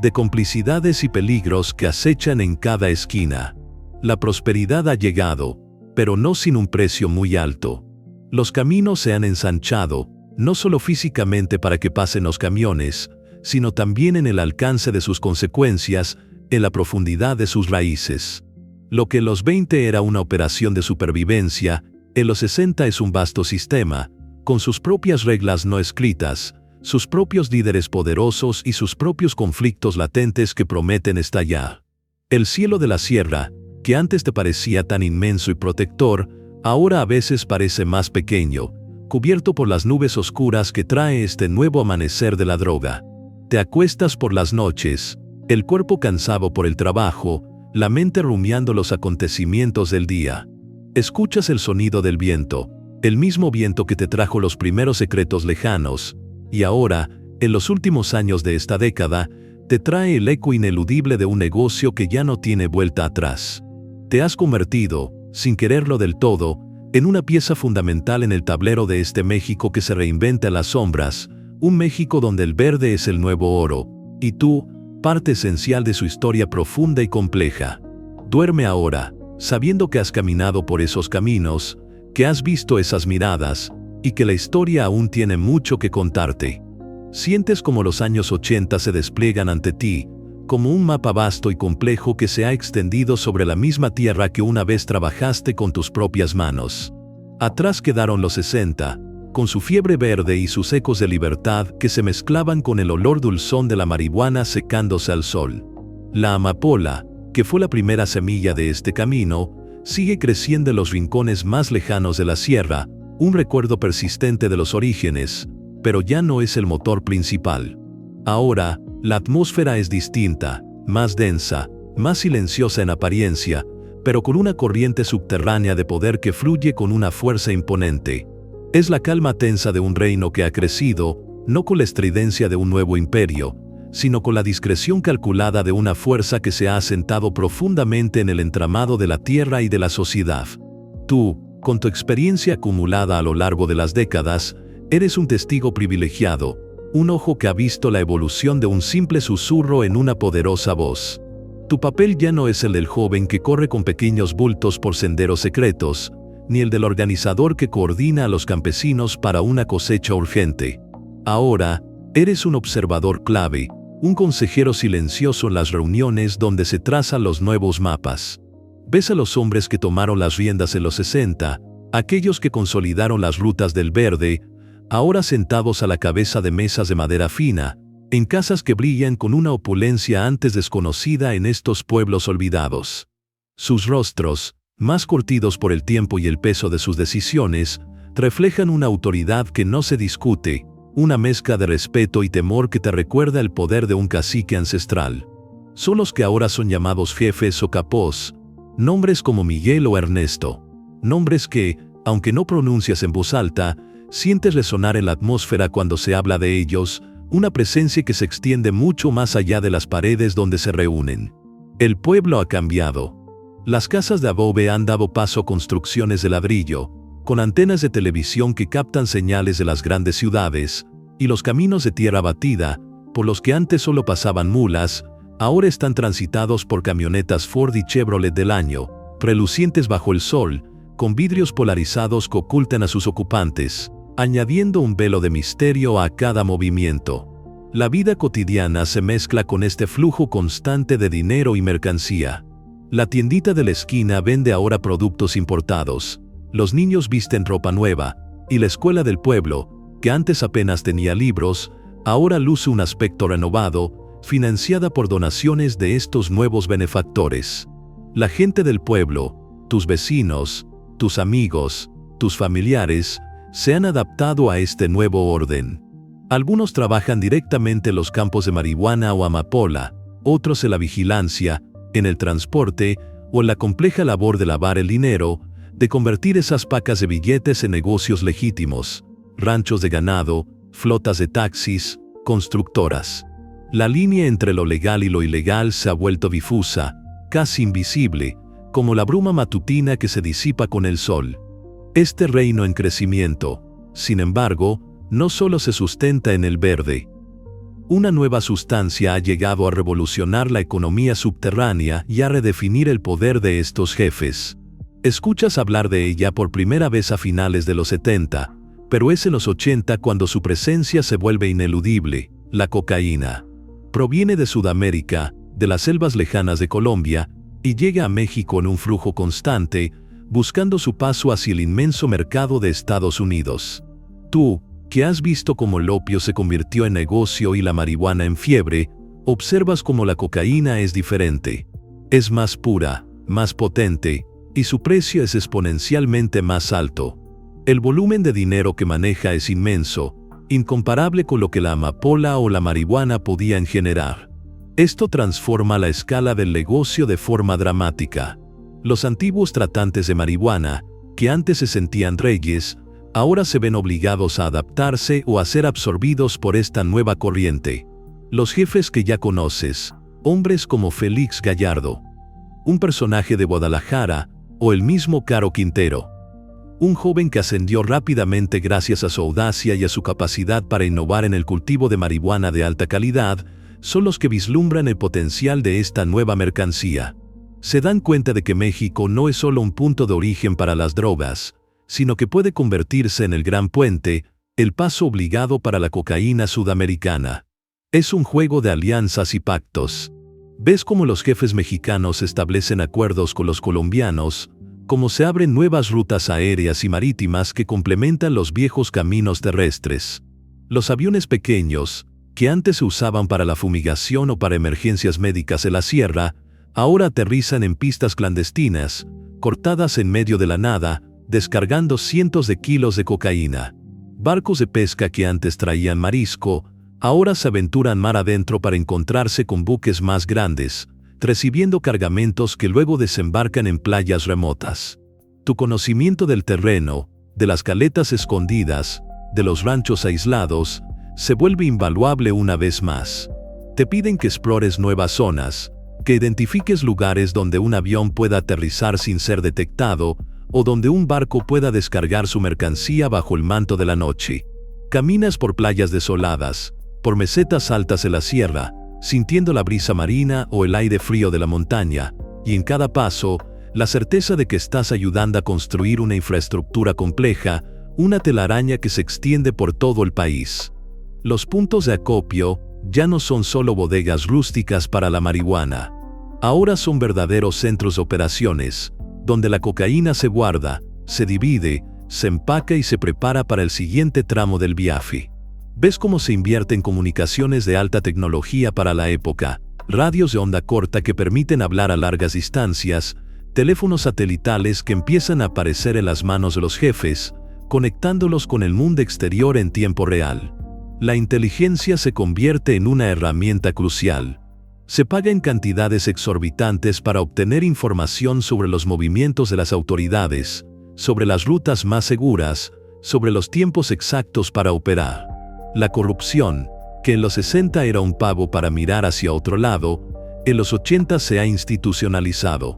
de complicidades y peligros que acechan en cada esquina. La prosperidad ha llegado, pero no sin un precio muy alto. Los caminos se han ensanchado, no solo físicamente para que pasen los camiones, sino también en el alcance de sus consecuencias, en la profundidad de sus raíces. Lo que en los 20 era una operación de supervivencia, en los 60 es un vasto sistema, con sus propias reglas no escritas, sus propios líderes poderosos y sus propios conflictos latentes que prometen estallar. El cielo de la sierra, que antes te parecía tan inmenso y protector, ahora a veces parece más pequeño, cubierto por las nubes oscuras que trae este nuevo amanecer de la droga. Te acuestas por las noches, el cuerpo cansado por el trabajo, la mente rumiando los acontecimientos del día. Escuchas el sonido del viento, el mismo viento que te trajo los primeros secretos lejanos, y ahora, en los últimos años de esta década, te trae el eco ineludible de un negocio que ya no tiene vuelta atrás. Te has convertido, sin quererlo del todo, en una pieza fundamental en el tablero de este México que se reinventa en las sombras, un México donde el verde es el nuevo oro, y tú, parte esencial de su historia profunda y compleja. Duerme ahora, sabiendo que has caminado por esos caminos, que has visto esas miradas, y que la historia aún tiene mucho que contarte. Sientes como los años 80 se despliegan ante ti, como un mapa vasto y complejo que se ha extendido sobre la misma tierra que una vez trabajaste con tus propias manos. Atrás quedaron los 60, con su fiebre verde y sus ecos de libertad que se mezclaban con el olor dulzón de la marihuana secándose al sol. La amapola, que fue la primera semilla de este camino, sigue creciendo en los rincones más lejanos de la sierra, un recuerdo persistente de los orígenes, pero ya no es el motor principal. Ahora, la atmósfera es distinta, más densa, más silenciosa en apariencia, pero con una corriente subterránea de poder que fluye con una fuerza imponente. Es la calma tensa de un reino que ha crecido, no con la estridencia de un nuevo imperio, sino con la discreción calculada de una fuerza que se ha asentado profundamente en el entramado de la tierra y de la sociedad. Tú, con tu experiencia acumulada a lo largo de las décadas, eres un testigo privilegiado, un ojo que ha visto la evolución de un simple susurro en una poderosa voz. Tu papel ya no es el del joven que corre con pequeños bultos por senderos secretos, ni el del organizador que coordina a los campesinos para una cosecha urgente. Ahora, eres un observador clave, un consejero silencioso en las reuniones donde se trazan los nuevos mapas. Ves a los hombres que tomaron las riendas en los 60, aquellos que consolidaron las rutas del verde, ahora sentados a la cabeza de mesas de madera fina, en casas que brillan con una opulencia antes desconocida en estos pueblos olvidados. Sus rostros, más curtidos por el tiempo y el peso de sus decisiones, reflejan una autoridad que no se discute, una mezcla de respeto y temor que te recuerda el poder de un cacique ancestral. Son los que ahora son llamados jefes o capós, nombres como Miguel o Ernesto, nombres que, aunque no pronuncias en voz alta, sientes resonar en la atmósfera cuando se habla de ellos, una presencia que se extiende mucho más allá de las paredes donde se reúnen. El pueblo ha cambiado. Las casas de adobe han dado paso a construcciones de ladrillo, con antenas de televisión que captan señales de las grandes ciudades, y los caminos de tierra batida, por los que antes solo pasaban mulas, ahora están transitados por camionetas Ford y Chevrolet del año, relucientes bajo el sol, con vidrios polarizados que ocultan a sus ocupantes, añadiendo un velo de misterio a cada movimiento. La vida cotidiana se mezcla con este flujo constante de dinero y mercancía. La tiendita de la esquina vende ahora productos importados, los niños visten ropa nueva, y la escuela del pueblo, que antes apenas tenía libros, ahora luce un aspecto renovado, financiada por donaciones de estos nuevos benefactores. La gente del pueblo, tus vecinos, tus amigos, tus familiares, se han adaptado a este nuevo orden. Algunos trabajan directamente en los campos de marihuana o amapola, otros en la vigilancia, en el transporte o en la compleja labor de lavar el dinero, de convertir esas pacas de billetes en negocios legítimos, ranchos de ganado, flotas de taxis, constructoras. La línea entre lo legal y lo ilegal se ha vuelto difusa, casi invisible, como la bruma matutina que se disipa con el sol. Este reino en crecimiento, sin embargo, no solo se sustenta en el verde. Una nueva sustancia ha llegado a revolucionar la economía subterránea y a redefinir el poder de estos jefes. Escuchas hablar de ella por primera vez a finales de los 70, pero es en los 80 cuando su presencia se vuelve ineludible, la cocaína. Proviene de Sudamérica, de las selvas lejanas de Colombia, y llega a México en un flujo constante, buscando su paso hacia el inmenso mercado de Estados Unidos. Tú, que has visto cómo el opio se convirtió en negocio y la marihuana en fiebre, observas cómo la cocaína es diferente. Es más pura, más potente, y su precio es exponencialmente más alto. El volumen de dinero que maneja es inmenso, incomparable con lo que la amapola o la marihuana podían generar. Esto transforma la escala del negocio de forma dramática. Los antiguos tratantes de marihuana, que antes se sentían reyes, ahora se ven obligados a adaptarse o a ser absorbidos por esta nueva corriente. Los jefes que ya conoces, hombres como Félix Gallardo, un personaje de Guadalajara, o el mismo Caro Quintero, un joven que ascendió rápidamente gracias a su audacia y a su capacidad para innovar en el cultivo de marihuana de alta calidad, son los que vislumbran el potencial de esta nueva mercancía. Se dan cuenta de que México no es solo un punto de origen para las drogas, sino que puede convertirse en el gran puente, el paso obligado para la cocaína sudamericana. Es un juego de alianzas y pactos. ¿Ves cómo los jefes mexicanos establecen acuerdos con los colombianos? Cómo se abren nuevas rutas aéreas y marítimas que complementan los viejos caminos terrestres. Los aviones pequeños, que antes se usaban para la fumigación o para emergencias médicas en la sierra, ahora aterrizan en pistas clandestinas, cortadas en medio de la nada, descargando cientos de kilos de cocaína. Barcos de pesca que antes traían marisco, ahora se aventuran mar adentro para encontrarse con buques más grandes, recibiendo cargamentos que luego desembarcan en playas remotas. Tu conocimiento del terreno, de las caletas escondidas, de los ranchos aislados, se vuelve invaluable una vez más. Te piden que explores nuevas zonas, que identifiques lugares donde un avión pueda aterrizar sin ser detectado, o donde un barco pueda descargar su mercancía bajo el manto de la noche. Caminas por playas desoladas, por mesetas altas de la sierra, sintiendo la brisa marina o el aire frío de la montaña, y en cada paso, la certeza de que estás ayudando a construir una infraestructura compleja, una telaraña que se extiende por todo el país. Los puntos de acopio ya no son solo bodegas rústicas para la marihuana. Ahora son verdaderos centros de operaciones, donde la cocaína se guarda, se divide, se empaca y se prepara para el siguiente tramo del viaje. ¿Ves cómo se invierte en comunicaciones de alta tecnología para la época? Radios de onda corta que permiten hablar a largas distancias, teléfonos satelitales que empiezan a aparecer en las manos de los jefes, conectándolos con el mundo exterior en tiempo real. La inteligencia se convierte en una herramienta crucial. Se paga en cantidades exorbitantes para obtener información sobre los movimientos de las autoridades, sobre las rutas más seguras, sobre los tiempos exactos para operar. La corrupción, que en los 60 era un pavo para mirar hacia otro lado, en los 80 se ha institucionalizado.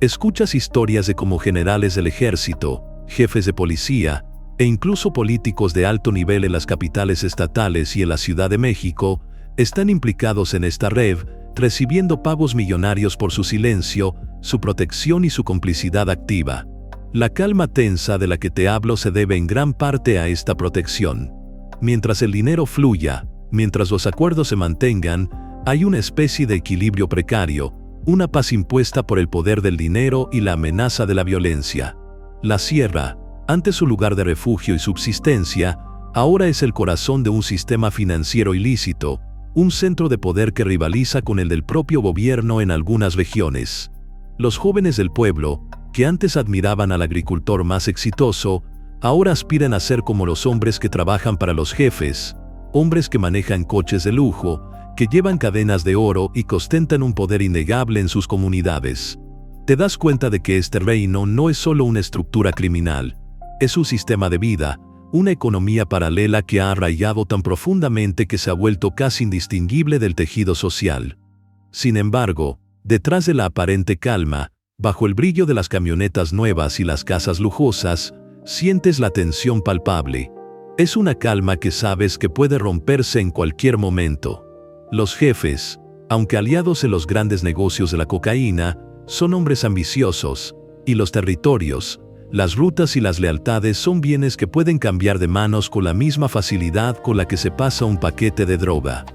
Escuchas historias de cómo generales del ejército, jefes de policía, e incluso políticos de alto nivel en las capitales estatales y en la Ciudad de México, están implicados en esta red, recibiendo pagos millonarios por su silencio, su protección y su complicidad activa. La calma tensa de la que te hablo se debe en gran parte a esta protección. Mientras el dinero fluya, mientras los acuerdos se mantengan, hay una especie de equilibrio precario, una paz impuesta por el poder del dinero y la amenaza de la violencia. La sierra, antes su lugar de refugio y subsistencia, ahora es el corazón de un sistema financiero ilícito, un centro de poder que rivaliza con el del propio gobierno en algunas regiones. Los jóvenes del pueblo, que antes admiraban al agricultor más exitoso, ahora aspiran a ser como los hombres que trabajan para los jefes, hombres que manejan coches de lujo, que llevan cadenas de oro y que ostentan un poder innegable en sus comunidades. Te das cuenta de que este reino no es solo una estructura criminal, es un sistema de vida, una economía paralela que ha arraigado tan profundamente que se ha vuelto casi indistinguible del tejido social. Sin embargo, detrás de la aparente calma, bajo el brillo de las camionetas nuevas y las casas lujosas, sientes la tensión palpable. Es una calma que sabes que puede romperse en cualquier momento. Los jefes, aunque aliados en los grandes negocios de la cocaína, son hombres ambiciosos, y los territorios, las rutas y las lealtades son bienes que pueden cambiar de manos con la misma facilidad con la que se pasa un paquete de droga.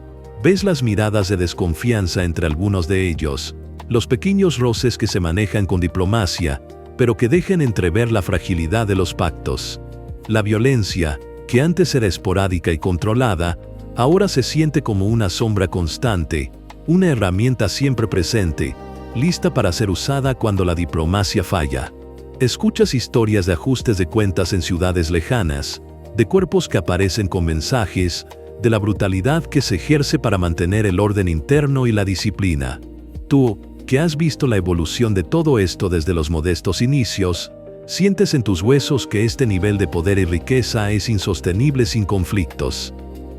Ves las miradas de desconfianza entre algunos de ellos, los pequeños roces que se manejan con diplomacia, pero que dejan entrever la fragilidad de los pactos. La violencia, que antes era esporádica y controlada, ahora se siente como una sombra constante, una herramienta siempre presente, lista para ser usada cuando la diplomacia falla. Escuchas historias de ajustes de cuentas en ciudades lejanas, de cuerpos que aparecen con mensajes, de la brutalidad que se ejerce para mantener el orden interno y la disciplina. Tú, que has visto la evolución de todo esto desde los modestos inicios, sientes en tus huesos que este nivel de poder y riqueza es insostenible sin conflictos.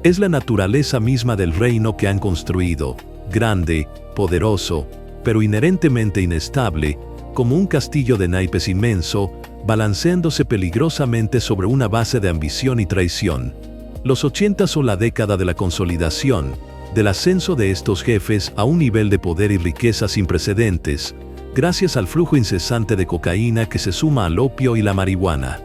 Es la naturaleza misma del reino que han construido, grande, poderoso, pero inherentemente inestable, como un castillo de naipes inmenso, balanceándose peligrosamente sobre una base de ambición y traición. Los 80 son la década de la consolidación, del ascenso de estos jefes a un nivel de poder y riqueza sin precedentes, gracias al flujo incesante de cocaína que se suma al opio y la marihuana.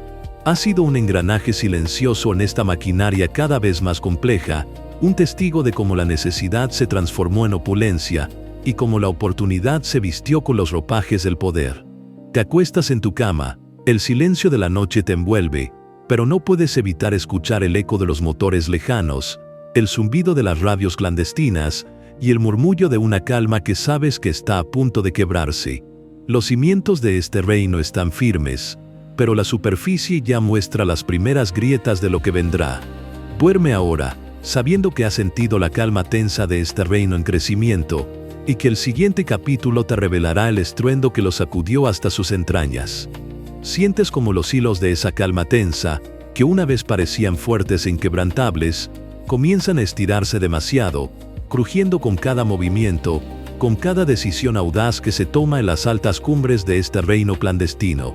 Ha sido un engranaje silencioso en esta maquinaria cada vez más compleja, un testigo de cómo la necesidad se transformó en opulencia, y cómo la oportunidad se vistió con los ropajes del poder. Te acuestas en tu cama, el silencio de la noche te envuelve, pero no puedes evitar escuchar el eco de los motores lejanos, el zumbido de las radios clandestinas y el murmullo de una calma que sabes que está a punto de quebrarse. Los cimientos de este reino están firmes, pero la superficie ya muestra las primeras grietas de lo que vendrá. Duerme ahora, sabiendo que has sentido la calma tensa de este reino en crecimiento, y que el siguiente capítulo te revelará el estruendo que lo sacudió hasta sus entrañas. Sientes como los hilos de esa calma tensa, que una vez parecían fuertes e inquebrantables, comienzan a estirarse demasiado, crujiendo con cada movimiento, con cada decisión audaz que se toma en las altas cumbres de este reino clandestino.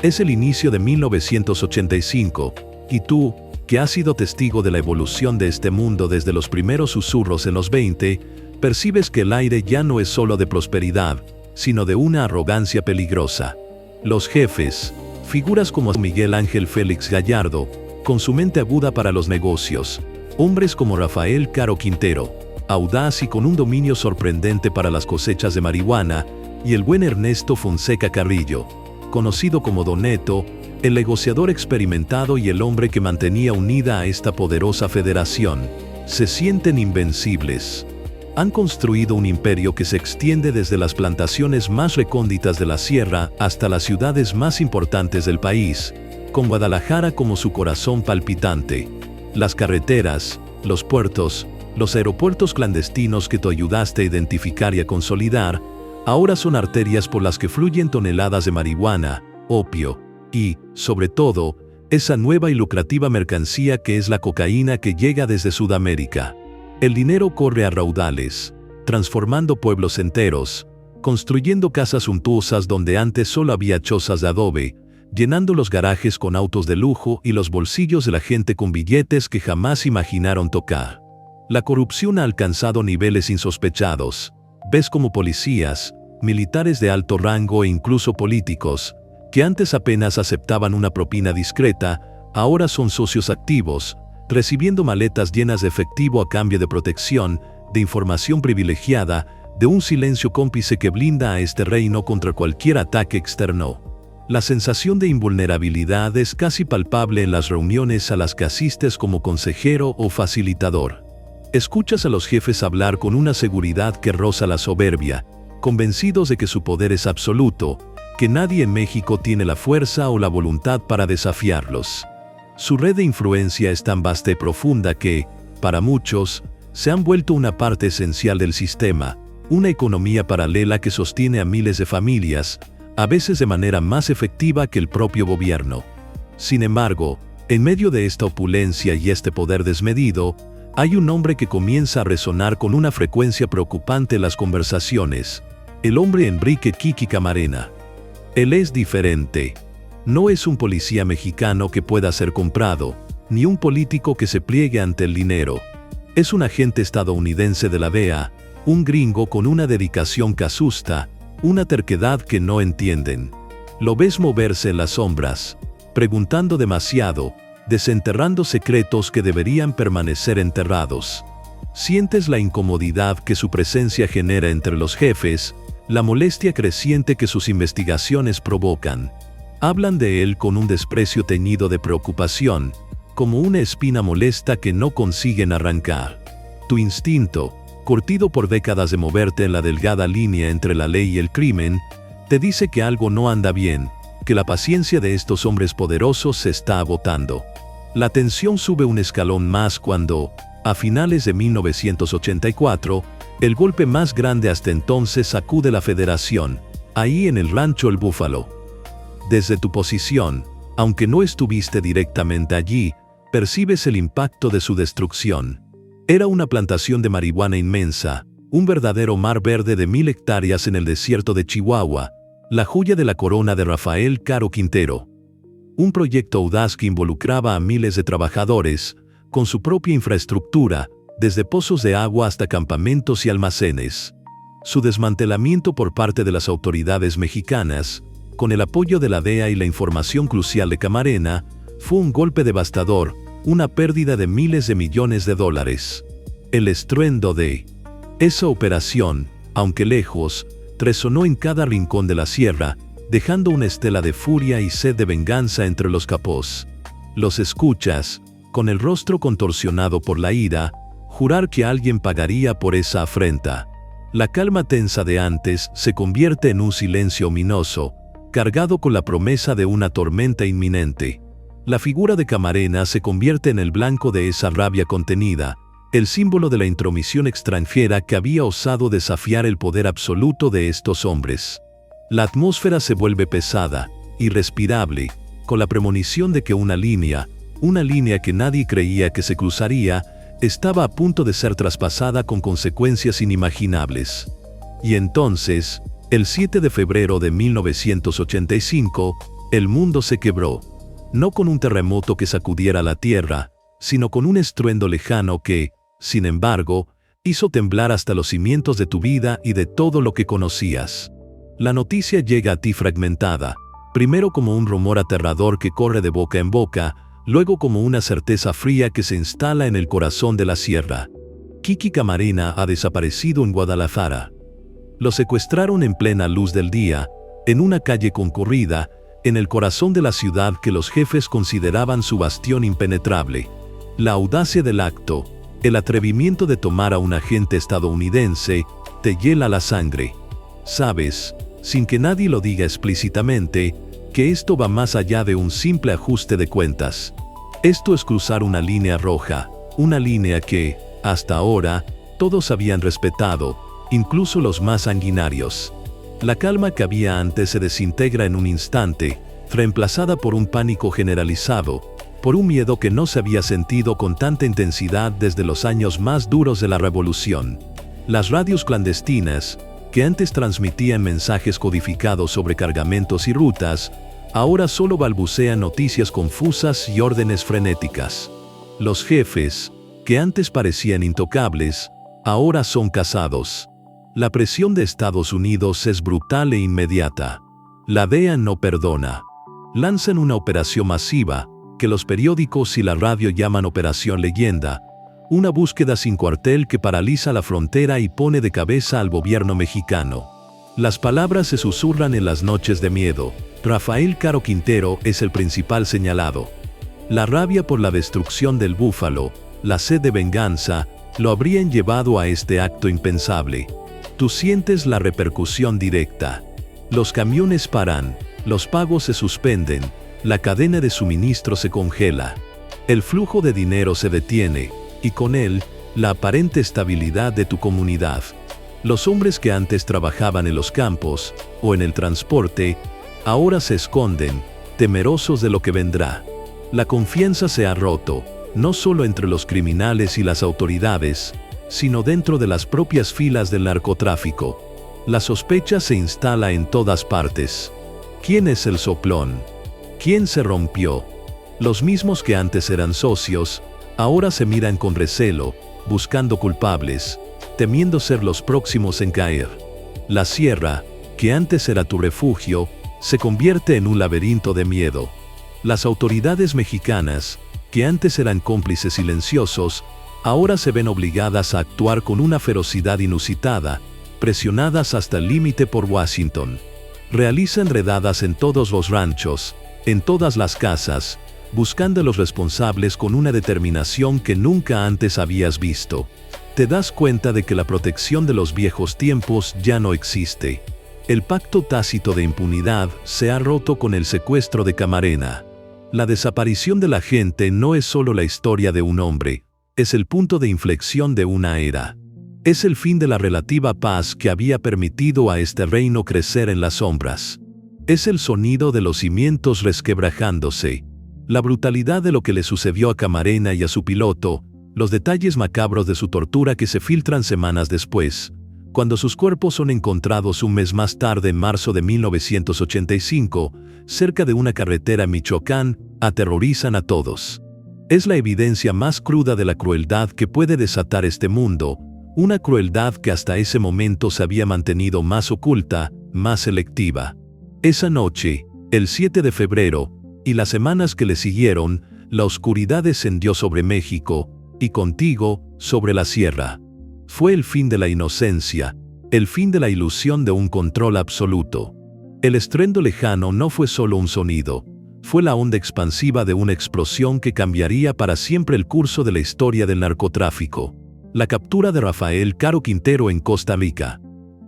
Es el inicio de 1985, y tú, que has sido testigo de la evolución de este mundo desde los primeros susurros en los 20, percibes que el aire ya no es solo de prosperidad, sino de una arrogancia peligrosa. Los jefes, figuras como Miguel Ángel Félix Gallardo, con su mente aguda para los negocios, hombres como Rafael Caro Quintero, audaz y con un dominio sorprendente para las cosechas de marihuana, y el buen Ernesto Fonseca Carrillo, conocido como Don Neto, el negociador experimentado y el hombre que mantenía unida a esta poderosa federación, se sienten invencibles. Han construido un imperio que se extiende desde las plantaciones más recónditas de la sierra hasta las ciudades más importantes del país, con Guadalajara como su corazón palpitante. Las carreteras, los puertos, los aeropuertos clandestinos que tú ayudaste a identificar y a consolidar, ahora son arterias por las que fluyen toneladas de marihuana, opio y, sobre todo, esa nueva y lucrativa mercancía que es la cocaína que llega desde Sudamérica. El dinero corre a raudales, transformando pueblos enteros, construyendo casas suntuosas donde antes solo había chozas de adobe, llenando los garajes con autos de lujo y los bolsillos de la gente con billetes que jamás imaginaron tocar. La corrupción ha alcanzado niveles insospechados. Ves como policías, militares de alto rango e incluso políticos, que antes apenas aceptaban una propina discreta, ahora son socios activos, recibiendo maletas llenas de efectivo a cambio de protección, de información privilegiada, de un silencio cómplice que blinda a este reino contra cualquier ataque externo. La sensación de invulnerabilidad es casi palpable en las reuniones a las que asistes como consejero o facilitador. Escuchas a los jefes hablar con una seguridad que roza la soberbia, convencidos de que su poder es absoluto, que nadie en México tiene la fuerza o la voluntad para desafiarlos. Su red de influencia es tan vasta y profunda que, para muchos, se han vuelto una parte esencial del sistema, una economía paralela que sostiene a miles de familias, a veces de manera más efectiva que el propio gobierno. Sin embargo, en medio de esta opulencia y este poder desmedido, hay un nombre que comienza a resonar con una frecuencia preocupante en las conversaciones: el hombre Enrique Kiki Camarena. Él es diferente. No es un policía mexicano que pueda ser comprado, ni un político que se pliegue ante el dinero. Es un agente estadounidense de la DEA, un gringo con una dedicación que asusta, una terquedad que no entienden. Lo ves moverse en las sombras, preguntando demasiado, desenterrando secretos que deberían permanecer enterrados. Sientes la incomodidad que su presencia genera entre los jefes, la molestia creciente que sus investigaciones provocan. Hablan de él con un desprecio teñido de preocupación, como una espina molesta que no consiguen arrancar. Tu instinto, curtido por décadas de moverte en la delgada línea entre la ley y el crimen, te dice que algo no anda bien, que la paciencia de estos hombres poderosos se está agotando. La tensión sube un escalón más cuando, A finales de 1984, el golpe más grande hasta entonces sacude la Federación, ahí en el rancho El Búfalo. Desde tu posición, aunque no estuviste directamente allí, percibes el impacto de su destrucción. Era una plantación de marihuana inmensa, un verdadero mar verde de 1000 hectáreas en el desierto de Chihuahua, la joya de la corona de Rafael Caro Quintero. Un proyecto audaz que involucraba a miles de trabajadores, con su propia infraestructura, desde pozos de agua hasta campamentos y almacenes. Su desmantelamiento por parte de las autoridades mexicanas, con el apoyo de la DEA y la información crucial de Camarena, fue un golpe devastador, una pérdida de miles de millones de dólares. El estruendo de esa operación, aunque lejos, resonó en cada rincón de la sierra, dejando una estela de furia y sed de venganza entre los capós. Los escuchas, con el rostro contorsionado por la ira, jurar que alguien pagaría por esa afrenta. La calma tensa de antes se convierte en un silencio ominoso, cargado con la promesa de una tormenta inminente. La figura de Camarena se convierte en el blanco de esa rabia contenida, el símbolo de la intromisión extranjera que había osado desafiar el poder absoluto de estos hombres. La atmósfera se vuelve pesada, irrespirable, con la premonición de que una línea que nadie creía que se cruzaría, estaba a punto de ser traspasada con consecuencias inimaginables. Y entonces, el 7 de febrero de 1985, el mundo se quebró. No con un terremoto que sacudiera la tierra, sino con un estruendo lejano que, sin embargo, hizo temblar hasta los cimientos de tu vida y de todo lo que conocías. La noticia llega a ti fragmentada, primero como un rumor aterrador que corre de boca en boca, luego como una certeza fría que se instala en el corazón de la sierra. Kiki Camarena ha desaparecido en Guadalajara. Lo secuestraron en plena luz del día, en una calle concurrida, en el corazón de la ciudad que los jefes consideraban su bastión impenetrable. La audacia del acto, el atrevimiento de tomar a un agente estadounidense, te hiela la sangre. Sabes, sin que nadie lo diga explícitamente, que esto va más allá de un simple ajuste de cuentas. Esto es cruzar una línea roja, una línea que, hasta ahora, todos habían respetado, incluso los más sanguinarios. La calma que había antes se desintegra en un instante, reemplazada por un pánico generalizado, por un miedo que no se había sentido con tanta intensidad desde los años más duros de la revolución. Las radios clandestinas, que antes transmitían mensajes codificados sobre cargamentos y rutas, ahora solo balbucean noticias confusas y órdenes frenéticas. Los jefes, que antes parecían intocables, ahora son cazados. La presión de Estados Unidos es brutal e inmediata. La DEA no perdona. Lanzan una operación masiva, que los periódicos y la radio llaman Operación Leyenda, una búsqueda sin cuartel que paraliza la frontera y pone de cabeza al gobierno mexicano. Las palabras se susurran en las noches de miedo. Rafael Caro Quintero es el principal señalado. La rabia por la destrucción del Búfalo, la sed de venganza, lo habrían llevado a este acto impensable. Tú sientes la repercusión directa. Los camiones paran, los pagos se suspenden, la cadena de suministro se congela. El flujo de dinero se detiene, y con él, la aparente estabilidad de tu comunidad. Los hombres que antes trabajaban en los campos, o en el transporte, ahora se esconden, temerosos de lo que vendrá. La confianza se ha roto, no solo entre los criminales y las autoridades, sino dentro de las propias filas del narcotráfico. La sospecha se instala en todas partes. ¿Quién es el soplón? ¿Quién se rompió? Los mismos que antes eran socios, ahora se miran con recelo, buscando culpables, temiendo ser los próximos en caer. La sierra, que antes era tu refugio, se convierte en un laberinto de miedo. Las autoridades mexicanas, que antes eran cómplices silenciosos, ahora se ven obligadas a actuar con una ferocidad inusitada, presionadas hasta el límite por Washington. Realizan redadas en todos los ranchos, en todas las casas, buscando a los responsables con una determinación que nunca antes habías visto. Te das cuenta de que la protección de los viejos tiempos ya no existe. El pacto tácito de impunidad se ha roto con el secuestro de Camarena. La desaparición de la gente no es solo la historia de un hombre, Es el punto de inflexión de una era. Es el fin de la relativa paz que había permitido a este reino crecer en las sombras. Es el sonido de los cimientos resquebrajándose, la brutalidad de lo que le sucedió a Camarena y a su piloto, los detalles macabros de su tortura que se filtran semanas después, cuando sus cuerpos son encontrados un mes más tarde en marzo de 1985, cerca de una carretera en Michoacán, aterrorizan a todos. Es la evidencia más cruda de la crueldad que puede desatar este mundo, una crueldad que hasta ese momento se había mantenido más oculta, más selectiva. Esa noche, el 7 de febrero, y las semanas que le siguieron, la oscuridad descendió sobre México, y contigo, sobre la sierra. Fue el fin de la inocencia, el fin de la ilusión de un control absoluto. El estruendo lejano no fue solo un sonido, fue la onda expansiva de una explosión que cambiaría para siempre el curso de la historia del narcotráfico. La captura de Rafael Caro Quintero en Costa Rica,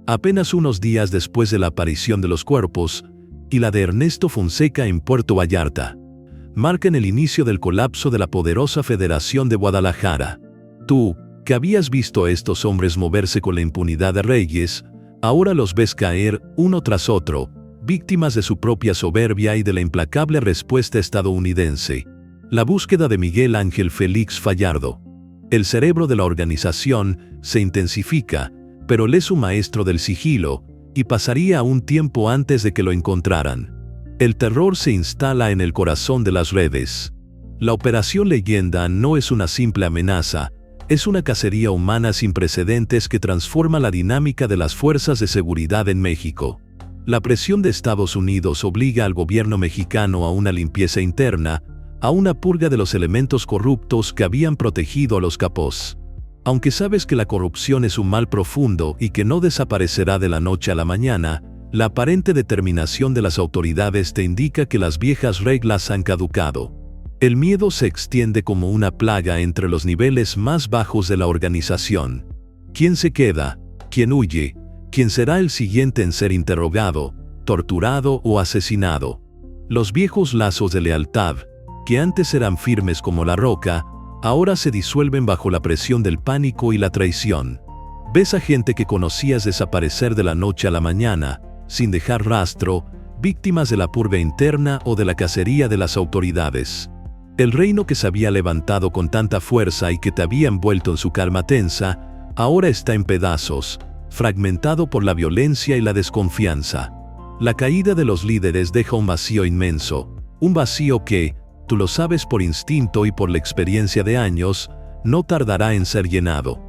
apenas unos días después de la aparición de los cuerpos, y la de Ernesto Fonseca en Puerto Vallarta, marcan el inicio del colapso de la poderosa Federación de Guadalajara. Tú, que habías visto a estos hombres moverse con la impunidad de reyes, ahora los ves caer uno tras otro, víctimas de su propia soberbia y de la implacable respuesta estadounidense. La búsqueda de Miguel Ángel Félix Fallardo, el cerebro de la organización, se intensifica, pero él es un maestro del sigilo, y pasaría un tiempo antes de que lo encontraran. El terror se instala en el corazón de las redes. La Operación Leyenda no es una simple amenaza, es una cacería humana sin precedentes que transforma la dinámica de las fuerzas de seguridad en México. La presión de Estados Unidos obliga al gobierno mexicano a una limpieza interna, a una purga de los elementos corruptos que habían protegido a los capós. Aunque sabes que la corrupción es un mal profundo y que no desaparecerá de la noche a la mañana, la aparente determinación de las autoridades te indica que las viejas reglas han caducado. El miedo se extiende como una plaga entre los niveles más bajos de la organización. ¿Quién se queda? ¿Quién huye? ¿Quién será el siguiente en ser interrogado, torturado o asesinado? Los viejos lazos de lealtad, que antes eran firmes como la roca, ahora se disuelven bajo la presión del pánico y la traición. Ves a gente que conocías desaparecer de la noche a la mañana, sin dejar rastro, víctimas de la purga interna o de la cacería de las autoridades. El reino que se había levantado con tanta fuerza y que te había envuelto en su calma tensa, ahora está en pedazos, fragmentado por la violencia y la desconfianza. La caída de los líderes deja un vacío inmenso, un vacío que, tú lo sabes por instinto y por la experiencia de años, no tardará en ser llenado.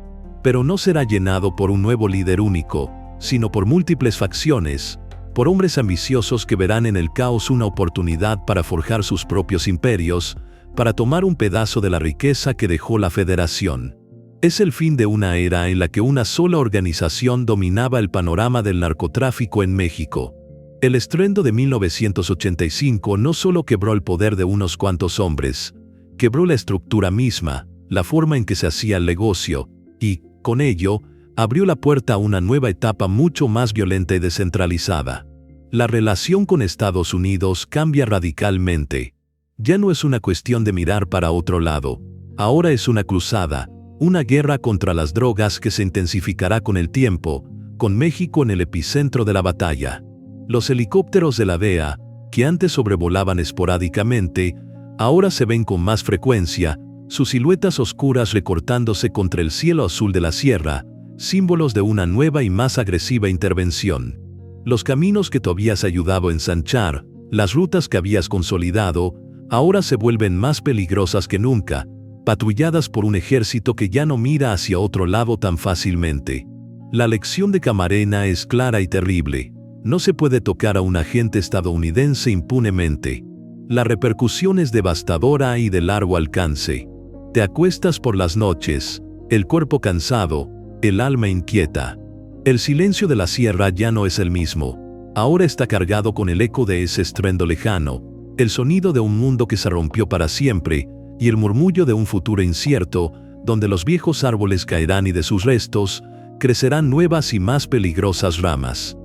Pero no será llenado por un nuevo líder único, sino por múltiples facciones, por hombres ambiciosos que verán en el caos una oportunidad para forjar sus propios imperios, para tomar un pedazo de la riqueza que dejó la Federación. Es el fin de una era en la que una sola organización dominaba el panorama del narcotráfico en México. El estruendo de 1985 no solo quebró el poder de unos cuantos hombres, quebró la estructura misma, la forma en que se hacía el negocio, y, con ello, abrió la puerta a una nueva etapa mucho más violenta y descentralizada. La relación con Estados Unidos cambia radicalmente. Ya no es una cuestión de mirar para otro lado, ahora es una cruzada, una guerra contra las drogas que se intensificará con el tiempo, con México en el epicentro de la batalla. Los helicópteros de la DEA, que antes sobrevolaban esporádicamente, ahora se ven con más frecuencia, sus siluetas oscuras recortándose contra el cielo azul de la sierra, símbolos de una nueva y más agresiva intervención. Los caminos que tú habías ayudado a ensanchar, las rutas que habías consolidado, ahora se vuelven más peligrosas que nunca, patrulladas por un ejército que ya no mira hacia otro lado tan fácilmente. La lección de Camarena es clara y terrible. No se puede tocar a un agente estadounidense impunemente. La repercusión es devastadora y de largo alcance. Te acuestas por las noches, el cuerpo cansado, el alma inquieta. El silencio de la sierra ya no es el mismo. Ahora está cargado con el eco de ese estruendo lejano, el sonido de un mundo que se rompió para siempre, y el murmullo de un futuro incierto, donde los viejos árboles caerán y de sus restos crecerán nuevas y más peligrosas ramas.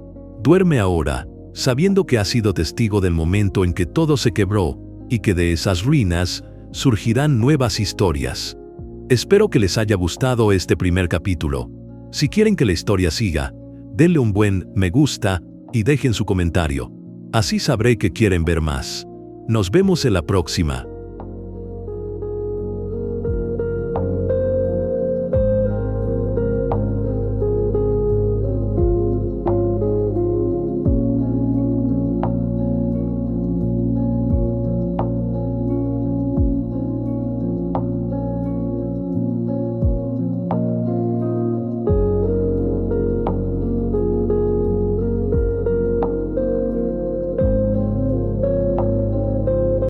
Duerme ahora, sabiendo que has sido testigo del momento en que todo se quebró, y que de esas ruinas surgirán nuevas historias. Espero que les haya gustado este primer capítulo. Si quieren que la historia siga, denle un buen me gusta y dejen su comentario. Así sabré que quieren ver más. Nos vemos en la próxima.